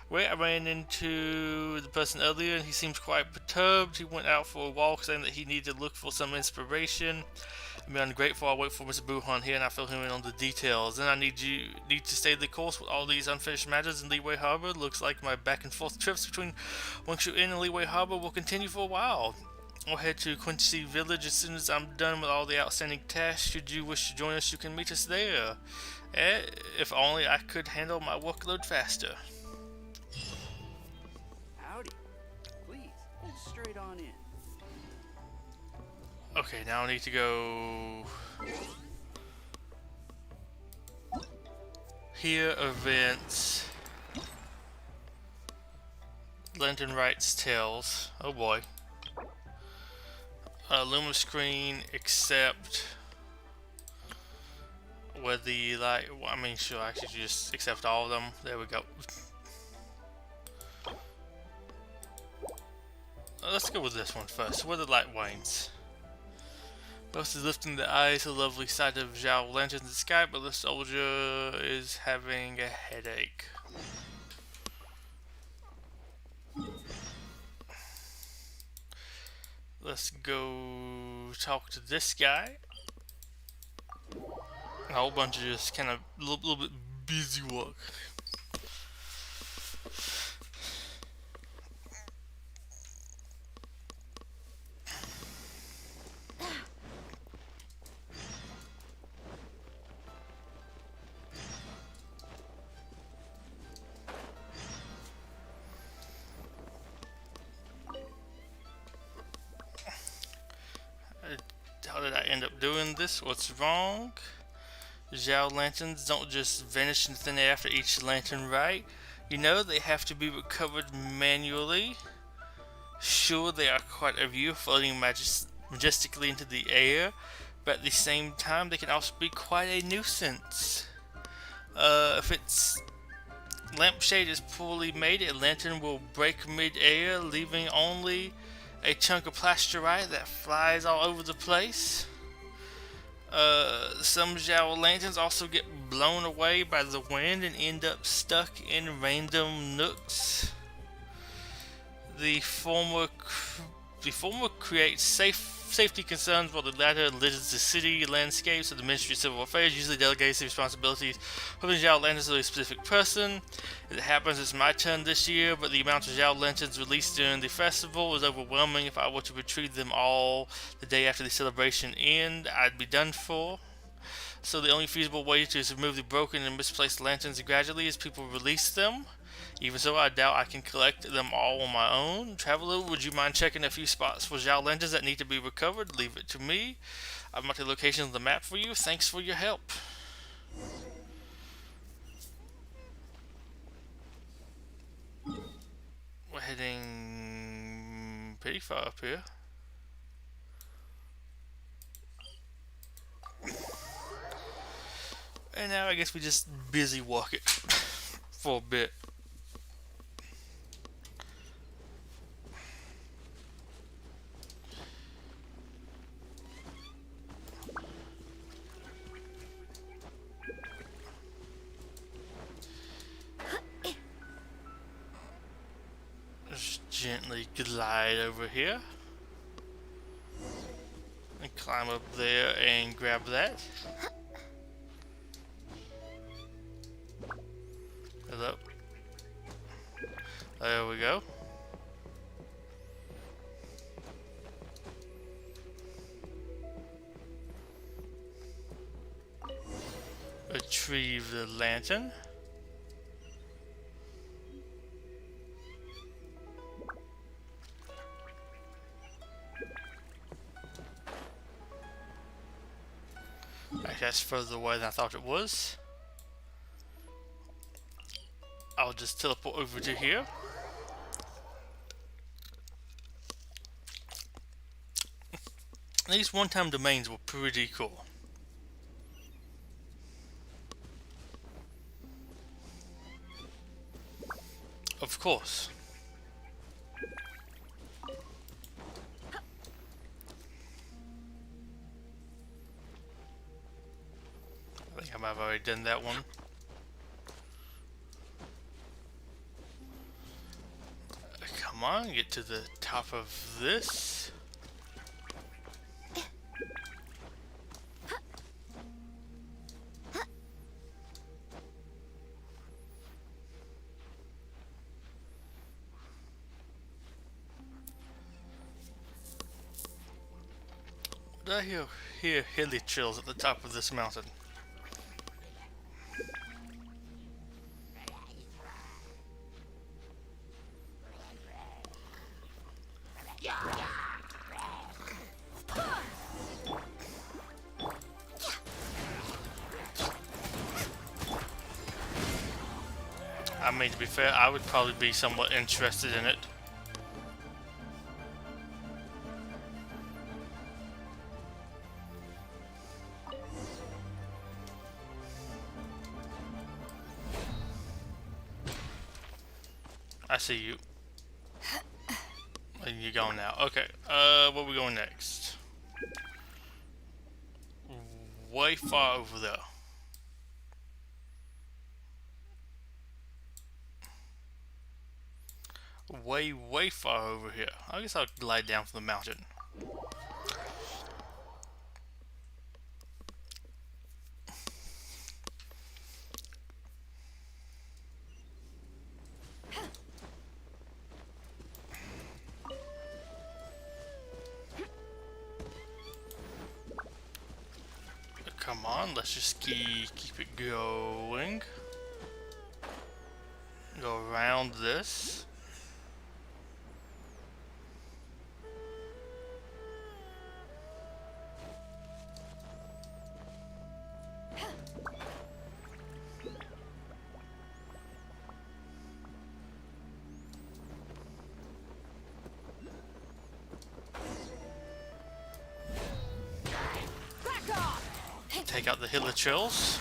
Wait, I ran into the person earlier and he seems quite perturbed. He went out for a walk saying that he needed to look for some inspiration. I'm ungrateful. I'll wait for Mr. Buhan here and I'll fill him in on the details. Then I need to stay the course with all these unfinished matters in Leeway Harbor. Looks like my back and forth trips between Wangshu Inn and Leeway Harbor will continue for a while. I'll head to Quincy Village as soon as I'm done with all the outstanding tasks. Should you wish to join us, you can meet us there. If only I could handle my workload faster. Howdy. Please, head straight on in. Okay, now I need to go here, events, Lantern Rite's Tales. Oh boy. Luma screen, accept where the light. I mean, sure, actually just accept all of them. There we go. Let's go with this one first. Where the light wanes. Most is lifting the eyes to the lovely sight of Zhao lanterns in the sky, but the soldier is having a headache. Let's go talk to this guy. A whole bunch of just kind of a little bit busy work. How did I end up doing this? What's wrong? Zhao lanterns don't just vanish into thin air after each lantern rite. You know they have to be recovered manually. Sure, they are quite a view, floating majestically into the air, but at the same time they can also be quite a nuisance. If its lampshade is poorly made, a lantern will break mid-air, leaving only a chunk of plasterite that flies all over the place. Some Zhao lanterns also get blown away by the wind and end up stuck in random nooks. The former creates safety concerns, while the latter litters the city landscapes of the Ministry of Civil Affairs, usually delegates the responsibilities of the Zhao lanterns to a specific person. As it happens, it's my turn this year, but the amount of Zhao lanterns released during the festival is overwhelming. If I were to retrieve them all the day after the celebration end, I'd be done for. So the only feasible way to remove the broken and misplaced lanterns gradually is people release them. Even so, I doubt I can collect them all on my own. Traveler, would you mind checking a few spots for Zhao lanterns that need to be recovered? Leave it to me. I've marked the location on the map for you. Thanks for your help. We're heading pretty far up here. And now I guess we just busy walk it for a bit. Just gently glide over here and climb up there and grab that. Hello. There we go. Retrieve the lantern. Actually, that's further away than I thought it was. I'll just teleport over to here. These one-time domains were pretty cool. Of course. might have already done that one. Come on, get to the top of this. I hear hilly chills at the top of this mountain. I mean, to be fair, I would probably be somewhat interested in it. I see you. And you're going now. Okay, where we going next? Way far over there. Way far over here. I guess I'll glide down from the mountain. Come on, let's just keep it going. Go around this. Take out the Hilichurls.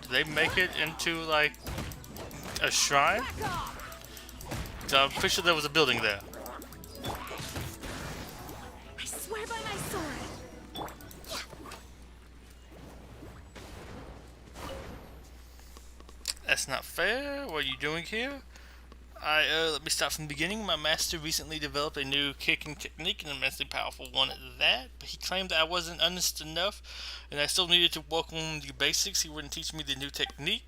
Do they make it into like a shrine? 'Cause I'm pretty sure there was a building there. I swear by my sword. That's not fair. What are you doing here? Let me start from the beginning. My master recently developed a new kicking technique, an immensely powerful one at that, but he claimed that I wasn't honest enough, and I still needed to work on the basics. He wouldn't teach me the new technique.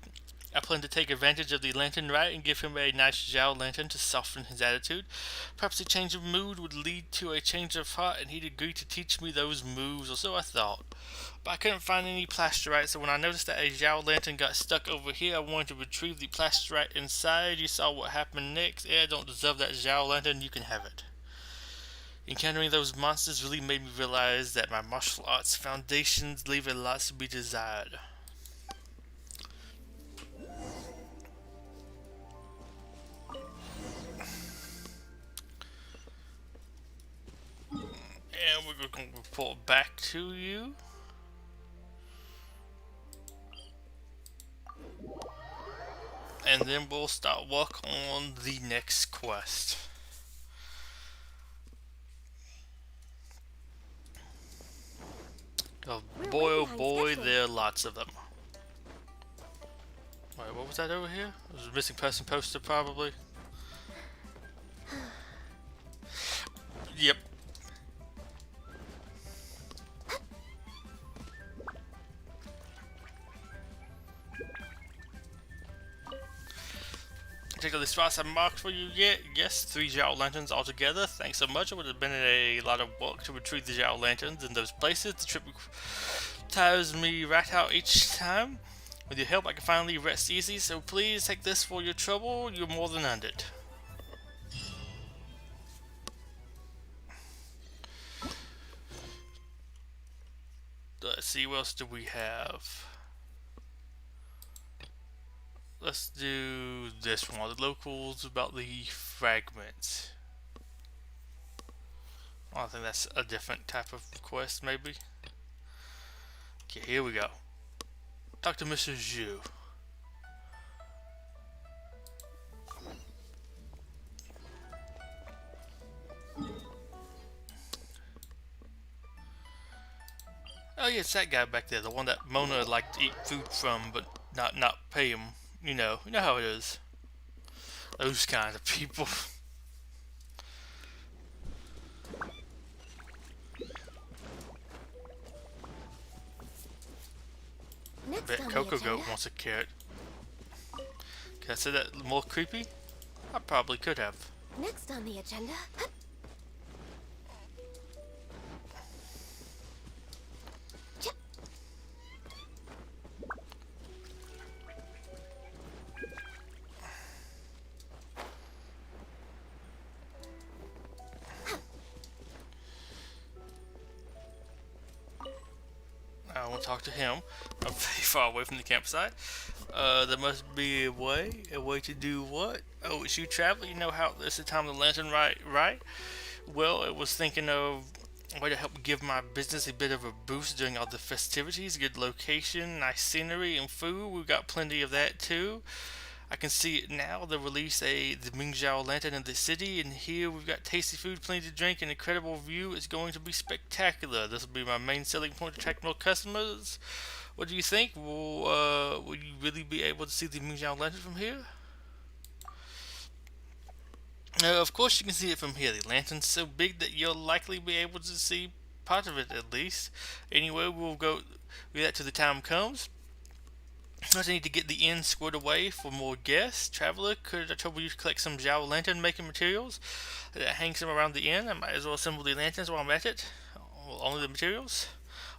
I plan to take advantage of the Lantern Rite and give him a nice Zhao lantern to soften his attitude. Perhaps a change of mood would lead to a change of heart, and he'd agree to teach me those moves, or so I thought. But I couldn't find any plasterite, so when I noticed that a Zhao lantern got stuck over here, I wanted to retrieve the plasterite inside. You saw what happened next. I don't deserve that Zhao lantern, you can have it. Encountering those monsters really made me realize that my martial arts foundations leave a lot to be desired. And we're going to report back to you. And then we'll start work on the next quest. Oh boy, there are lots of them. Wait, what was that over here? It was a missing person poster, probably. Yep. Take all the spots I marked for you yet? Yes, 3 Zhao lanterns altogether. Thanks so much. It would have been a lot of work to retrieve the Zhao lanterns in those places. The trip tires me right out each time. With your help, I can finally rest easy. So please take this for your trouble. You're more than earned it. Let's see, what else do we have? Let's do this one. The locals about the fragments. Well, I think that's a different type of quest, maybe. Okay, here we go. Talk to Mr. Zhu. Oh yeah, it's that guy back there, the one that Mona liked to eat food from, but not pay him. You know how it is. Those kind of people. Next Bet on the Coco agenda. Goat wants a carrot. Can I say that more creepy? I probably could have. Next on the agenda. I want to talk to him. I'm very far away from the campsite. There must be a way to do what? Oh, it's you travel? You know how it's the time of the Lantern Rite, right? Well, I was thinking of a way to help give my business a bit of a boost during all the festivities. Good location, nice scenery, and food. We've got plenty of that too. I can see it now. They release the Mingzhao Lantern in the city, and here we've got tasty food, plenty to drink, an incredible view. It's going to be spectacular. This will be my main selling point to attract more customers. What do you think? Will you really be able to see the Mingzhao Lantern from here? Of course you can see it from here. The lantern's so big that you'll likely be able to see part of it at least. Anyway, we'll go do that till the time comes. I need to get the inn squared away for more guests. Traveler, could I trouble you to collect some Zhao lantern making materials that hang some around the inn? I might as well assemble the lanterns while I'm at it. Only the materials?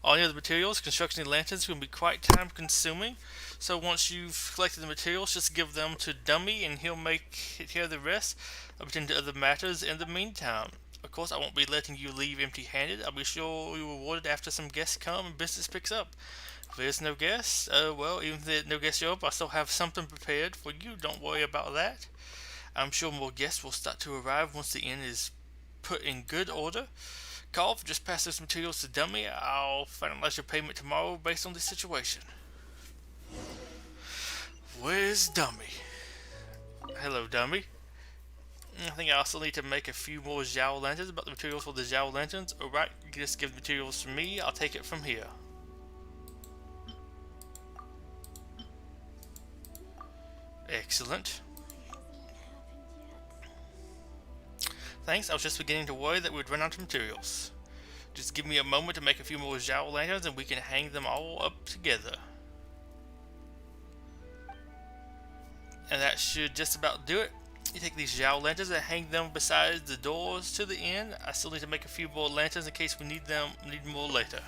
Only the materials. Constructing the lanterns can be quite time consuming. So once you've collected the materials, just give them to Dummy and he'll make care of the rest. I'll attend to other matters in the meantime. Of course, I won't be letting you leave empty-handed. I'll be sure you're rewarded after some guests come and business picks up. If there's no guests, well, even if there's no guests show up, I still have something prepared for you. Don't worry about that. I'm sure more guests will start to arrive once the inn is put in good order. Carl, just pass those materials to Dummy. I'll finalize your payment tomorrow based on the situation. Where's Dummy? Hello, Dummy. I think I also need to make a few more Zhao lanterns about the materials for the Zhao lanterns. Alright, just give the materials to me. I'll take it from here. Excellent. Thanks, I was just beginning to worry that we'd run out of materials. Just give me a moment to make a few more Zhao lanterns and we can hang them all up together. And that should just about do it. You take these Zhao lanterns and hang them beside the doors to the inn. I still need to make a few more lanterns in case we need more later.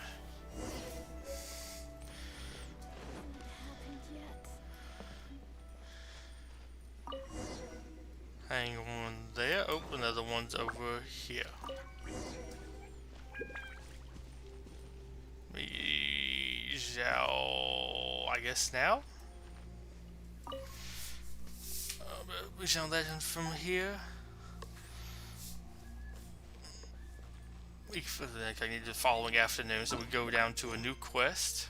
Hang one there. Oh, another one's over here. Zhao, I guess now. Zhao legend from here. I need the following afternoon, so we go down to a new quest.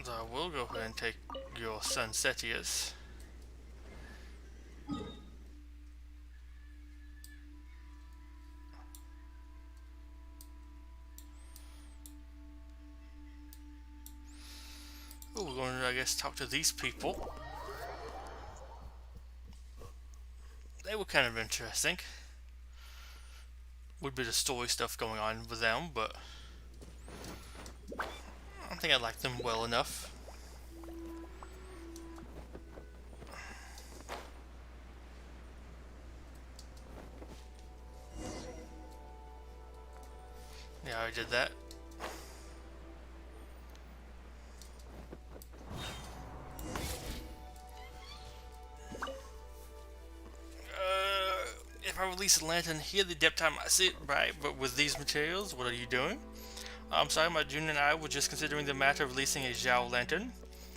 So I will go ahead and take your son Setius. Oh, we're going to, I guess, talk to these people. They were kind of interesting. Would be the story stuff going on with them, but I don't think I like them well enough. Yeah, I did that. If I release a lantern here, the depth time I see it, right? But with these materials, what are you doing? I'm sorry, my junior and I were just considering the matter of releasing a Zhao lantern.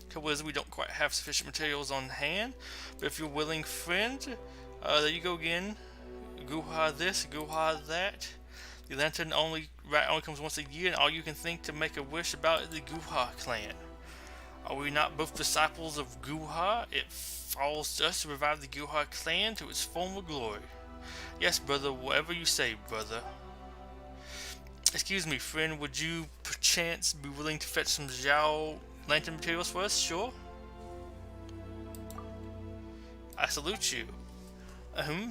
Trouble is, we don't quite have sufficient materials on hand. But if you're willing, friend, there you go again. Guha this, Guha that. The lantern only comes once a year, and all you can think to make a wish about is the Guha clan. Are we not both disciples of Guha? It falls to us to revive the Guha clan to its former glory. Yes, brother, whatever you say, brother. Excuse me, friend, would you perchance be willing to fetch some Zhao lantern materials for us? Sure. I salute you.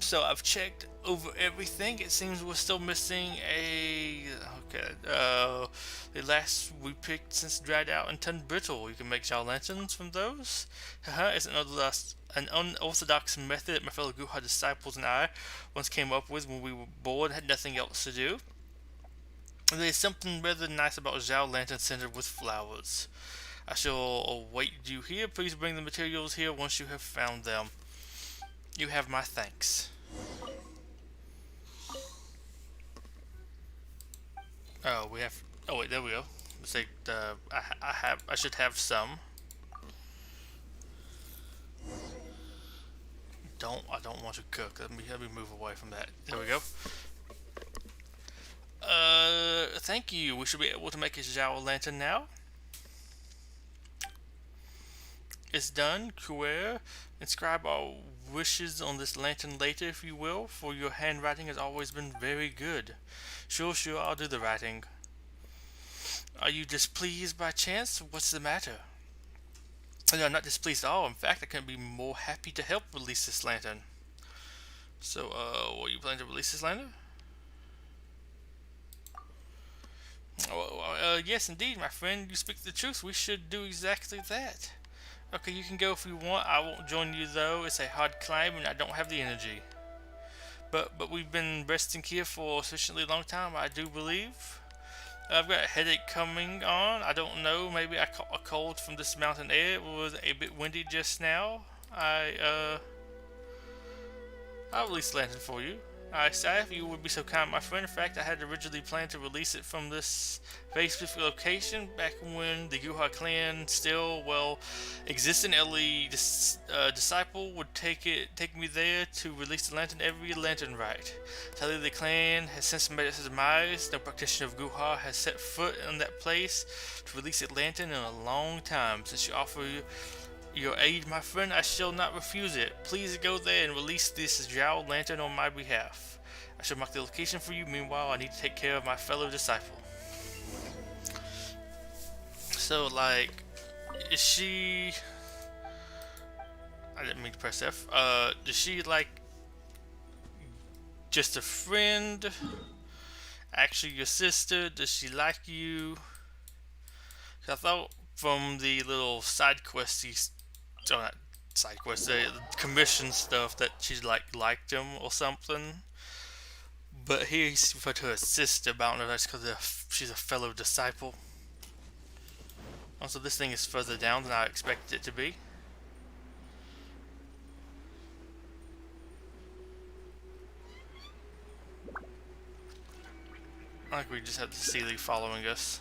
So I've checked over everything. It seems we're still missing a... Okay, the last we picked since dried out and turned brittle. You can make Zhao lanterns from those? It's an unorthodox method that my fellow Guha disciples and I once came up with when we were bored and had nothing else to do. There's something rather nice about Zhao lantern scented with flowers. I shall await you here. Please bring the materials here once you have found them. You have my thanks. Oh, we have. Oh wait, there we go. Let's say I should have some. I don't want to cook. Let me move away from that. There we go. Thank you. We should be able to make a Zhao lantern now. It's done. Kuer, inscribe our wishes on this lantern later, if you will, for your handwriting has always been very good. Sure, I'll do the writing. Are you displeased by chance? What's the matter? No, I'm not displeased at all. In fact, I couldn't be more happy to help release this lantern. So, what, you planning to release this lantern? Yes, indeed, my friend. You speak the truth. We should do exactly that. Okay, you can go if you want. I won't join you though. It's a hard climb and I don't have the energy. But we've been resting here for a sufficiently long time, I do believe. I've got a headache coming on. I don't know. Maybe I caught a cold from this mountain air. It was a bit windy just now. I'll release the lantern for you. I say if you would be so kind, my friend. In fact, I had originally planned to release it from this very specific location back when the Guha clan still, well, existed. Ellie, disciple, would take me there to release the lantern every Lantern Rite. Sadly, the clan has since made its demise. No practitioner of Guha has set foot in that place to release a lantern in a long time. Since you offer your aid, my friend, I shall not refuse it. Please go there and release this Zhao lantern on my behalf. I shall mark the location for you. Meanwhile, I need to take care of my fellow disciple. So, like, is she... I didn't mean to press F. Is she, like, just a friend? Actually your sister? Does she like you? 'Cause I thought from the little side quests, not side quests, the commission stuff, that she liked him or something. But here he's referred to her sister, but I don't know if that's because she's a fellow disciple. Also, this thing is further down than I expected it to be. I think we just have the Sealy following us.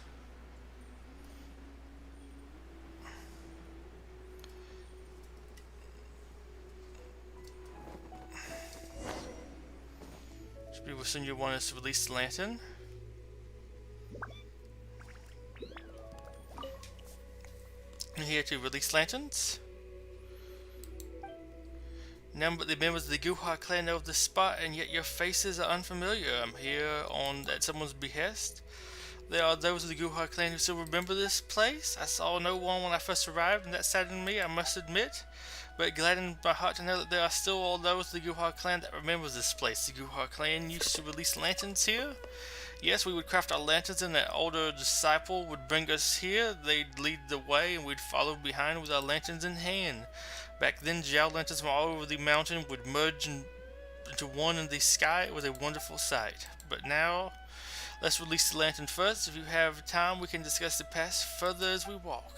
Will send you want us to release the lantern. I'm here to release lanterns. None but the members of the Guha clan know of this spot, and yet your faces are unfamiliar. I'm here at someone's behest. There are those of the Guha clan who still remember this place. I saw no one when I first arrived, and that saddened me, I must admit. But it gladdened my heart to know that there are still all those of the Guha clan that remembers this place. The Guha clan used to release lanterns here. Yes, we would craft our lanterns and an older disciple would bring us here. They'd lead the way and we'd follow behind with our lanterns in hand. Back then, Zhao lanterns from all over the mountain would merge into one in the sky. It was a wonderful sight. But now, let's release the lantern first. If you have time, we can discuss the past further as we walk.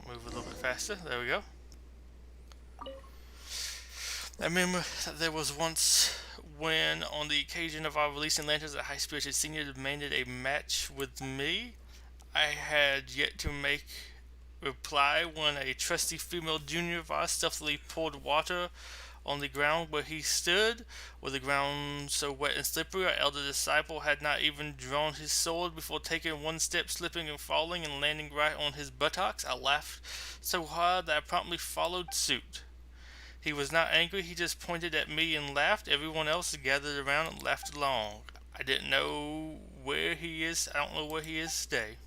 Move a little bit faster. There we go. I remember that there was once when, on the occasion of our releasing lanterns, a high-spirited senior demanded a match with me. I had yet to make reply when a trusty female junior of ours stealthily poured water on the ground where he stood. With the ground so wet and slippery, our elder disciple had not even drawn his sword before taking one step, slipping and falling and landing right on his buttocks. I laughed so hard that I promptly followed suit. He was not angry, he just pointed at me and laughed. Everyone else gathered around and laughed along. I didn't know where he is. I don't know where he is today.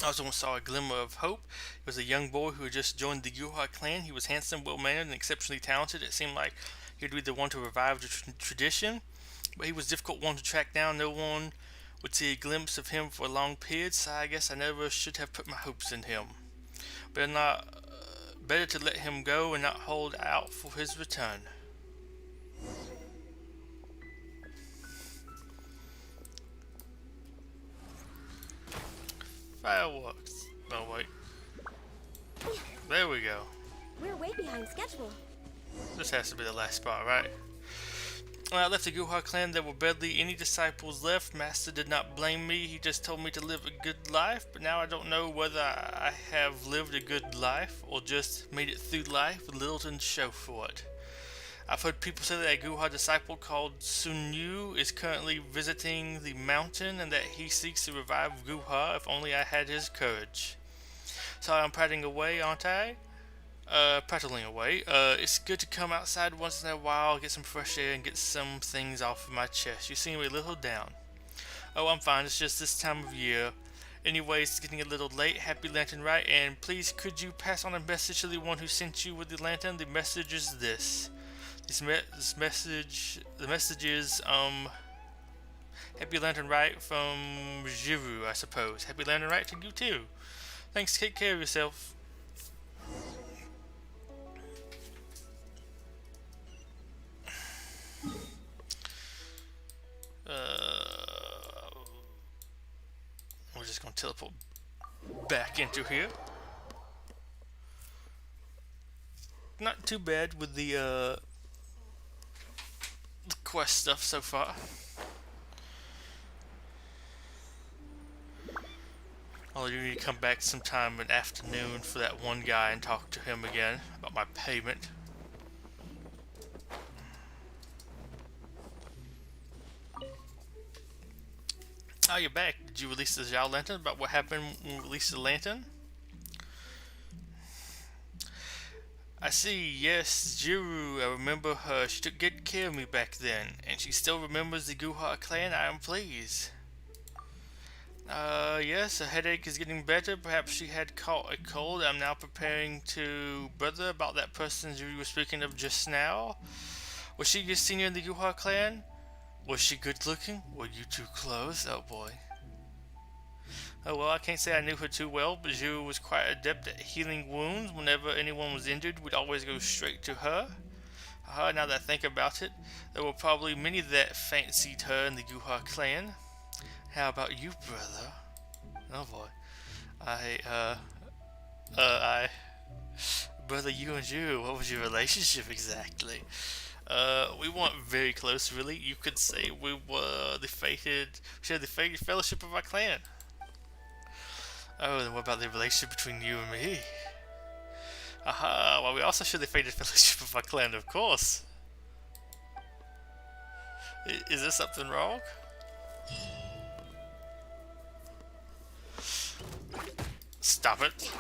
I also saw a glimmer of hope. He was a young boy who had just joined the Yuha clan. He was handsome, well-mannered, and exceptionally talented. It seemed like he'd be the one to revive the tradition, but he was a difficult one to track down. No one would see a glimpse of him for a long period, so I guess I never should have put my hopes in him. Better to let him go and not hold out for his return. Fireworks. Oh wait. There we go. We're way behind schedule. This has to be the last spot, right? When I left the Guhar clan, there were barely any disciples left. Master did not blame me. He just told me to live a good life. But now I don't know whether I have lived a good life or just made it through life with little to show for it. I've heard people say that a Guhar disciple called Sunyu is currently visiting the mountain and that he seeks to revive Guhar. If only I had his courage. Sorry, I'm prattling away, aren't I? Prattling away. It's good to come outside once in a while, get some fresh air, and get some things off of my chest. You seem a little down. Oh, I'm fine. It's just this time of year. Anyways, it's getting a little late. Happy Lantern Rite, and please could you pass on a message to the one who sent you with the lantern? The message is this. The message is, Happy Lantern Rite from Jiru, I suppose. Happy Lantern Rite to you too. Thanks, take care of yourself. We're just gonna teleport back into here. Not too bad with the quest stuff so far. I'll need to come back sometime in the afternoon for that one guy and talk to him again about my payment. Oh, you're back. Did you release the Zhao Lantern? About what happened when we released the Lantern? I see, yes, Jiru, I remember her. She took good care of me back then, and she still remembers the Guhar clan. I am pleased. Yes, her headache is getting better. Perhaps she had caught a cold. I'm now preparing to brother about that person you were speaking of just now. Was she your senior in the Guhar clan? Was she good looking? Were you too close? Oh boy. Oh well, I can't say I knew her too well, but Zhu was quite adept at healing wounds. Whenever anyone was injured, we'd always go straight to her. Now that I think about it, there were probably many that fancied her in the Guhar clan. How about you, brother? Oh boy. Brother, you and Zhu, what was your relationship exactly? We weren't very close, really. You could say we were shared the fated fellowship of our clan. Oh, then what about the relationship between you and me? Aha, well, we also share the fated fellowship of our clan, of course. Is there something wrong? Stop it.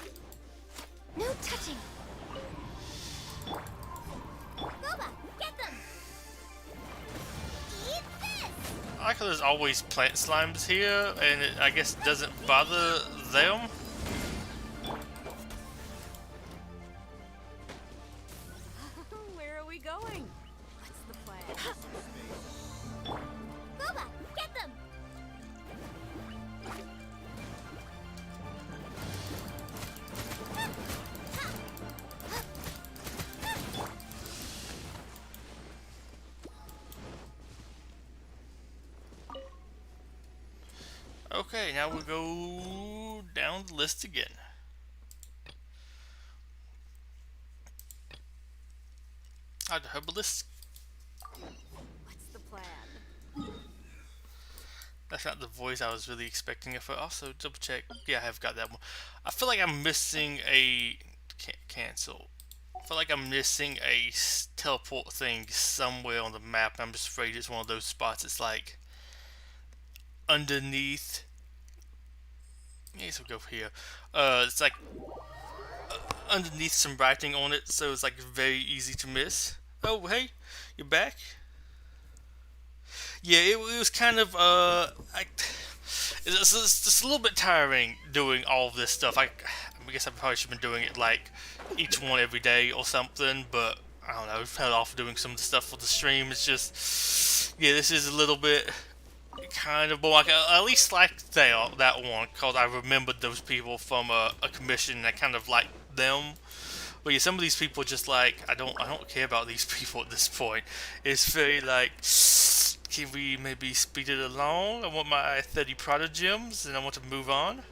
No touching. Boba, get them! Eat this! I like how there's always plant slimes here, and it, I guess, doesn't bother them. Where are we going? What's the plan? Boba, get them! Okay, now we go down the list again. The herbalist. What's the plan? That's not the voice I was really expecting it for. Also, double check. Yeah, I have got that one. I feel like I'm missing a cancel. I feel like I'm missing a teleport thing somewhere on the map. I'm just afraid it's one of those spots. It's like underneath. I guess we'll go here. It's like underneath some writing on it, so it's like very easy to miss. Oh, hey, you're back. Yeah, it was kind of it's a little bit tiring doing all of this stuff. I guess I probably should have been doing it like each one every day or something, but I don't know. I've held off doing some of the stuff for the stream. It's just, yeah, this is a little bit kind of boring. I at least liked that one because I remembered those people from a commission and I kind of liked them. But yeah, some of these people just like I don't care about these people at this point. It's very like, can we maybe speed it along? I want my 30 Prada gems and I want to move on.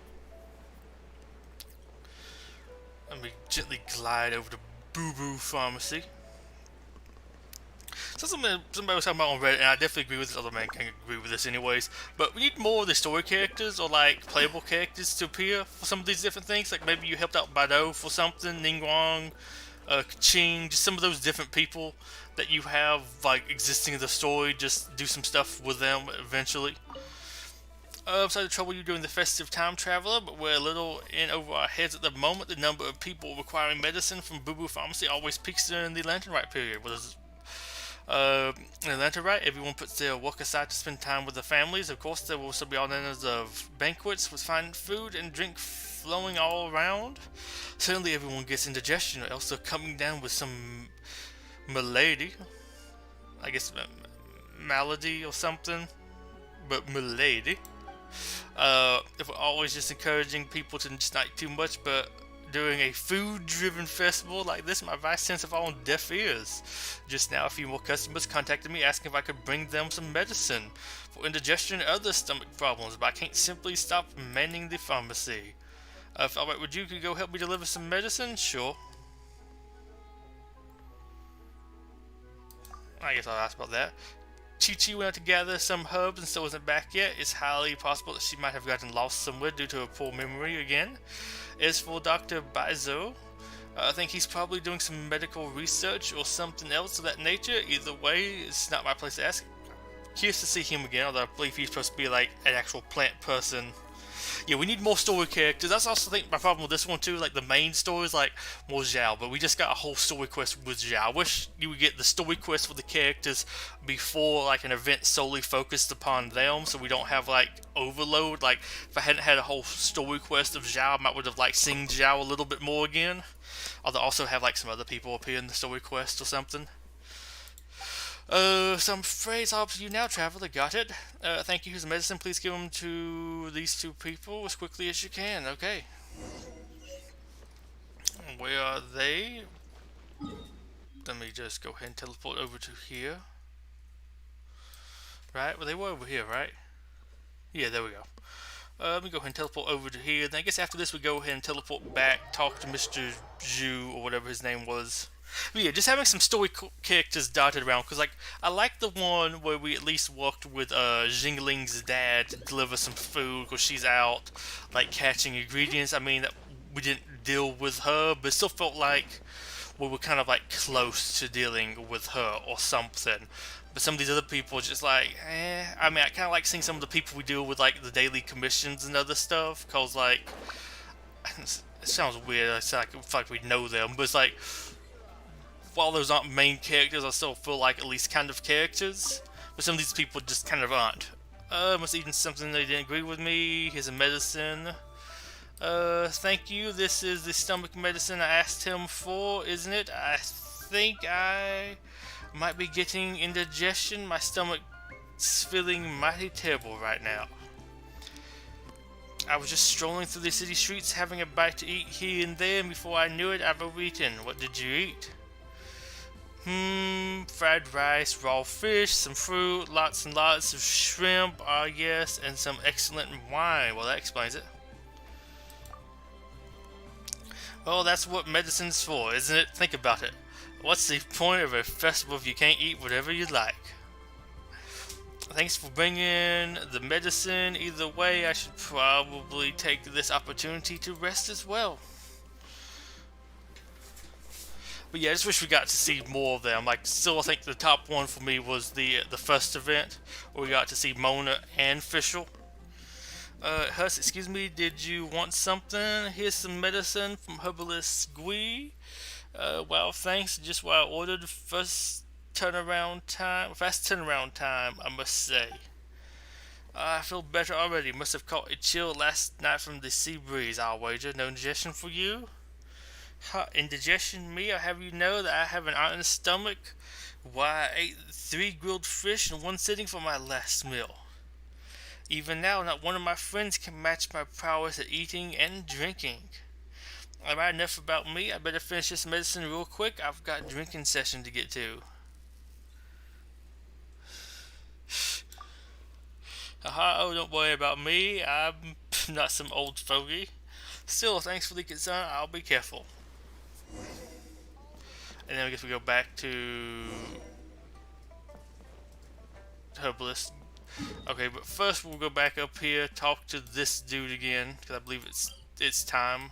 Let me gently glide over to Boo Boo Pharmacy. So somebody was talking about on Reddit, and I definitely agree with this. Other man can agree with this anyways. But we need more of the story characters or like playable characters to appear for some of these different things. Like maybe you helped out Bado for something, Ningguang, Kaching, just some of those different people that you have like existing in the story. Just do some stuff with them eventually. Sorry to trouble you during the festive time, traveler, but we're a little in over our heads at the moment. The number of people requiring medicine from Boo Boo Pharmacy always peaks during the Lantern Rite period. In Lantern Rite, everyone puts their work aside to spend time with their families. Of course, there will also be all manners of banquets with fine food and drink flowing all around. Certainly everyone gets indigestion, also coming down with some malady. I guess malady or something, but malady. If we're always just encouraging people to just not eat too much, but during a food-driven festival like this, my advice tends to fall on deaf ears. Just now, a few more customers contacted me asking if I could bring them some medicine for indigestion and other stomach problems, but I can't simply stop manning the pharmacy. If alright, would you go help me deliver some medicine? Sure. I guess I'll ask about that. Chi-Chi went out to gather some herbs and still isn't back yet. It's highly possible that she might have gotten lost somewhere due to a poor memory again. As for Dr. Baizo, I think he's probably doing some medical research or something else of that nature. Either way, it's not my place to ask. Curious to see him again, although I believe he's supposed to be like an actual plant person. Yeah, we need more story characters. That's also think my problem with this one too. Like the main story is like more Zhao, but we just got a whole story quest with Zhao. I wish you would get the story quest for the characters before like an event solely focused upon them, so we don't have like overload. Like if I hadn't had a whole story quest of Zhao, I might would have like seen Zhao a little bit more again. Although also have like some other people appear in the story quest or something. So I'm afraid it's all up to you now, traveler. Got it? Thank you. Here's the medicine. Please give them to these two people as quickly as you can. Okay. Where are they? Let me just go ahead and teleport over to here. Right? Well, they were over here, right? Yeah, there we go. Let me go ahead and teleport over to here. Then I guess after this we go ahead and teleport back, talk to Mr. Zhu, or whatever his name was. But yeah, just having some story characters dotted around, because like I like the one where we at least worked with Jingling's dad to deliver some food, because she's out like catching ingredients. I mean, that we didn't deal with her, but it still felt like we were kind of like close to dealing with her or something. But some of these other people are just like, I mean, I kind of like seeing some of the people we deal with, like the daily commissions and other stuff, because like it sounds weird. I feel like we know them, but it's like, while those aren't main characters, I still feel like at least kind of characters. But some of these people just kind of aren't. Must eaten something they didn't agree with me. Here's a medicine. Thank you. This is the stomach medicine I asked him for, isn't it? I think I might be getting indigestion. My stomach's feeling mighty terrible right now. I was just strolling through the city streets, having a bite to eat here and there, and before I knew it, I've overeaten. What did you eat? Fried rice, raw fish, some fruit, lots and lots of shrimp, yes, and some excellent wine. Well, that explains it. Well, that's what medicine's for, isn't it? Think about it. What's the point of a festival if you can't eat whatever you like? Thanks for bringing the medicine. Either way, I should probably take this opportunity to rest as well. But yeah, I just wish we got to see more of them. Like, still, I think the top one for me was the first event, where we got to see Mona and Fischl. Huss, excuse me, did you want something? Here's some medicine from Herbalist Gui. Well, thanks. Just what I ordered. Fast turnaround time, I must say. I feel better already. Must have caught a chill last night from the sea breeze, I'll wager. No indigestion for you? Indigestion? Me? I'll have you know that I have an iron stomach. Why, I ate 3 grilled fish in one sitting for my last meal. Even now, not one of my friends can match my prowess at eating and drinking. Alright, enough about me. I better finish this medicine real quick. I've got a drinking session to get to. Haha, oh, don't worry about me. I'm not some old fogey. Still, thanks for the concern. I'll be careful. And then I guess we go back to Herbalist. Okay, but first we'll go back up here, talk to this dude again, because I believe it's time.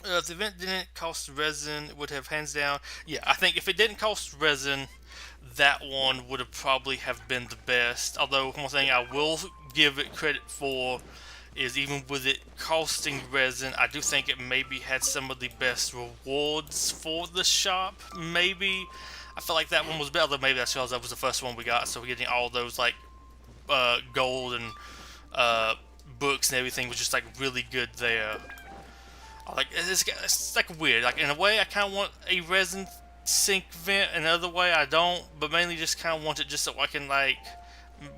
If the event didn't cost resin, it would have hands down. Yeah, I think if it didn't cost resin, that one would have probably have been the best. Although, one thing I will give it credit for is even with it costing resin, I do think it maybe had some of the best rewards for the shop. Maybe. I feel like that one was better. Maybe that's because that was the first one we got, so we're getting all those like gold and books and everything was just like really good there. Like it's like weird. Like in a way, I kind of want a resin sink vent, and another way I don't. But mainly just kind of want it just so I can like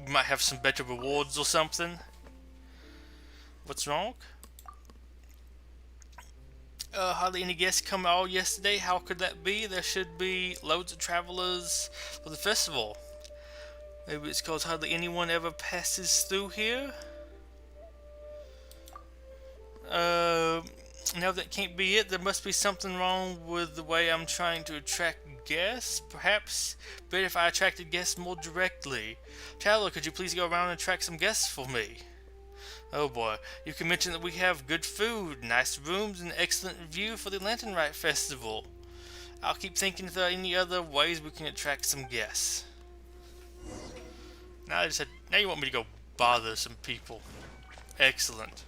might have some better rewards or something. What's wrong? Hardly any guests come all yesterday. How could that be? There should be loads of travelers for the festival. Maybe it's because hardly anyone ever passes through here. No, that can't be it. There must be something wrong with the way I'm trying to attract guests. Perhaps better if I attracted guests more directly. Traveler, could you please go around and attract some guests for me? Oh boy, you can mention that we have good food, nice rooms, and excellent view for the Lantern Rite festival. I'll keep thinking if there are any other ways we can attract some guests. Now you want me to go bother some people. Excellent.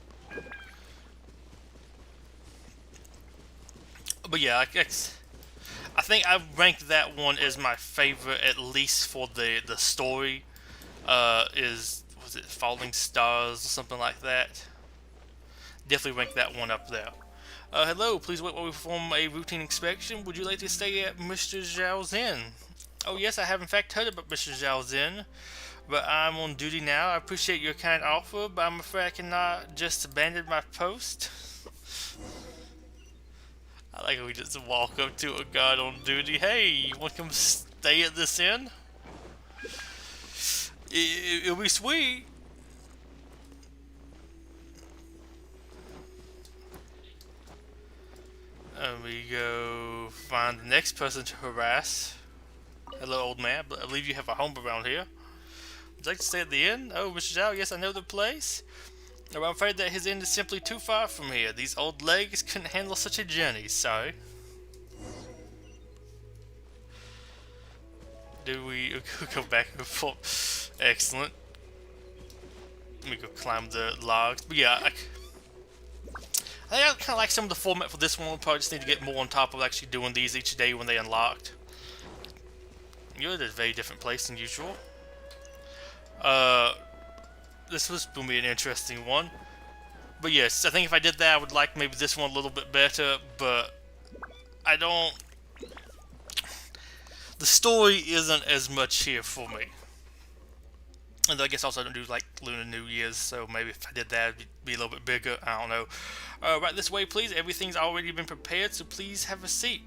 But yeah, I think I ranked that one as my favorite, at least for the story. Was it Falling Stars or something like that? Definitely rank that one up there. Hello, please wait while we perform a routine inspection. Would you like to stay at Mr. Zhao's Inn? Oh yes, I have in fact heard about Mr. Zhao's Inn, but I'm on duty now. I appreciate your kind offer, but I'm afraid I cannot just abandon my post. I like how we just walk up to a guard on duty. Hey, you want to come stay at this inn? It'll be sweet. And we go find the next person to harass. Hello, old man. I believe you have a home around here. Would you like to stay at the inn? Oh, Mr. Zhao, yes, I know the place. No, I'm afraid that his inn is simply too far from here. These old legs couldn't handle such a journey, sorry. Do we go back and forth? Excellent. Let me go climb the logs. But yeah, I think I kind of like some of the format for this one. We'll probably just need to get more on top of actually doing these each day when they unlocked. You're at a very different place than usual. This was going to be an interesting one. But yes, I think if I did that, I would like maybe this one a little bit better, but I don't... The story isn't as much here for me. And I guess also I don't do like Lunar New Year's, so maybe if I did that, it'd be a little bit bigger. I don't know. Right this way, please. Everything's already been prepared, so please have a seat.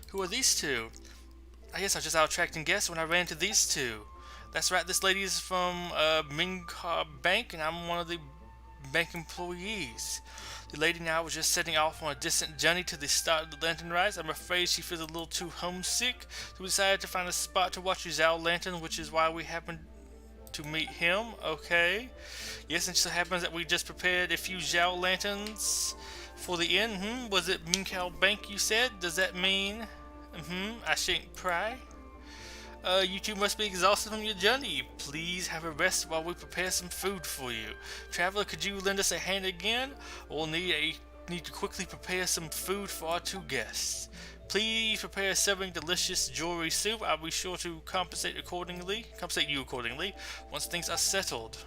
Who are these two? I guess I was just out attracting guests when I ran into these two. That's right, this lady is from Minka Bank, and I'm one of the bank employees. The lady now was just setting off on a distant journey to the start of the Lantern Rite. I'm afraid she feels a little too homesick, so we decided to find a spot to watch Zhao Lantern, which is why we happened to meet him. Okay. Yes, and it so happens that we just prepared a few Zhao Lanterns for the inn. Was it Minka Bank you said? Does that mean... I shan't pry? You two must be exhausted from your journey. Please have a rest while we prepare some food for you. Traveler, could you lend us a hand again? We'll need to quickly prepare some food for our two guests. Please prepare serving delicious jewelry soup. I'll be sure to compensate you accordingly once things are settled.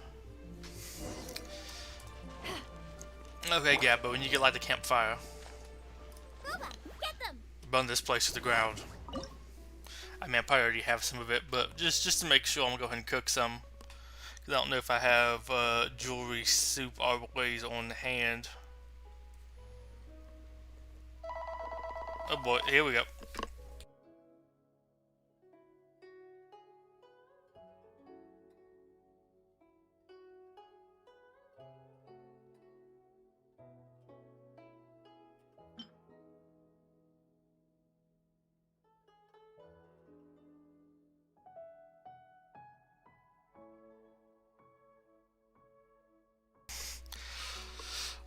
Okay, Gabbo, when you get like the campfire, Booba, get them! burn this place to the ground. I mean, I probably already have some of it, but just to make sure, I'm gonna go ahead and cook some. Cause I don't know if I have jewelry soup always on hand. Oh boy, here we go.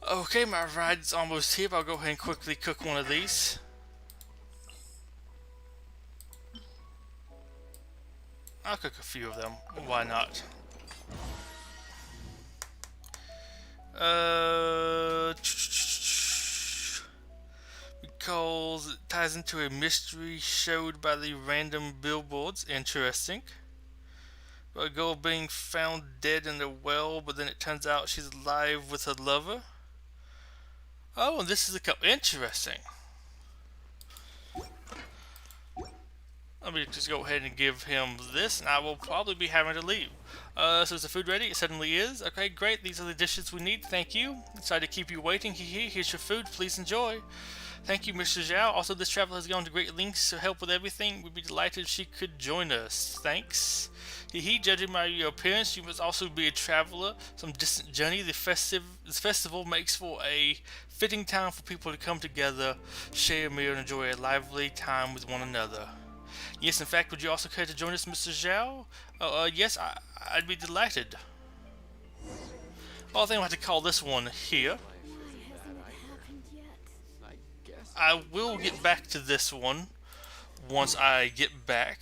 Okay, my ride's almost here, but I'll go ahead and quickly cook one of these. I'll cook a few of them. Why not? Because it ties into a mystery showed by the random billboards. Interesting. A girl being found dead in a well, but then it turns out she's alive with her lover. Oh, and this is a couple. Interesting. Let me just go ahead and give him this, and I will probably be having to leave. So is the food ready? It certainly is. Okay, great. These are the dishes we need. Thank you. Sorry to keep you waiting. Here's your food. Please enjoy. Thank you, Mr. Zhao. Also, this traveler has gone to great lengths to help with everything. We'd be delighted if she could join us. Thanks. Judging by your appearance, you must also be a traveler. Some distant journey. This festival makes for a fitting time for people to come together, share a meal, and enjoy a lively time with one another. Yes, in fact, would you also care to join us, Mr. Zhao? Yes, I'd be delighted. Well, I think I'll have to call this one here. I will get back to this one once I get back.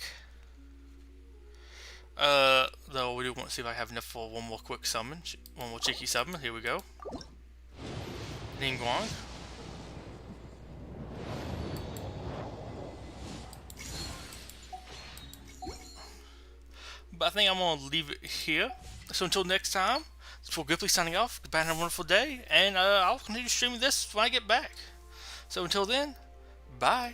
Though we do want to see if I have enough for one more quick summon. One more cheeky summon. Here we go. Ningguang. But I think I'm going to leave it here. So until next time, it's Betuor Gripley signing off. Goodbye and have a wonderful day. And I'll continue streaming this when I get back. So until then, bye.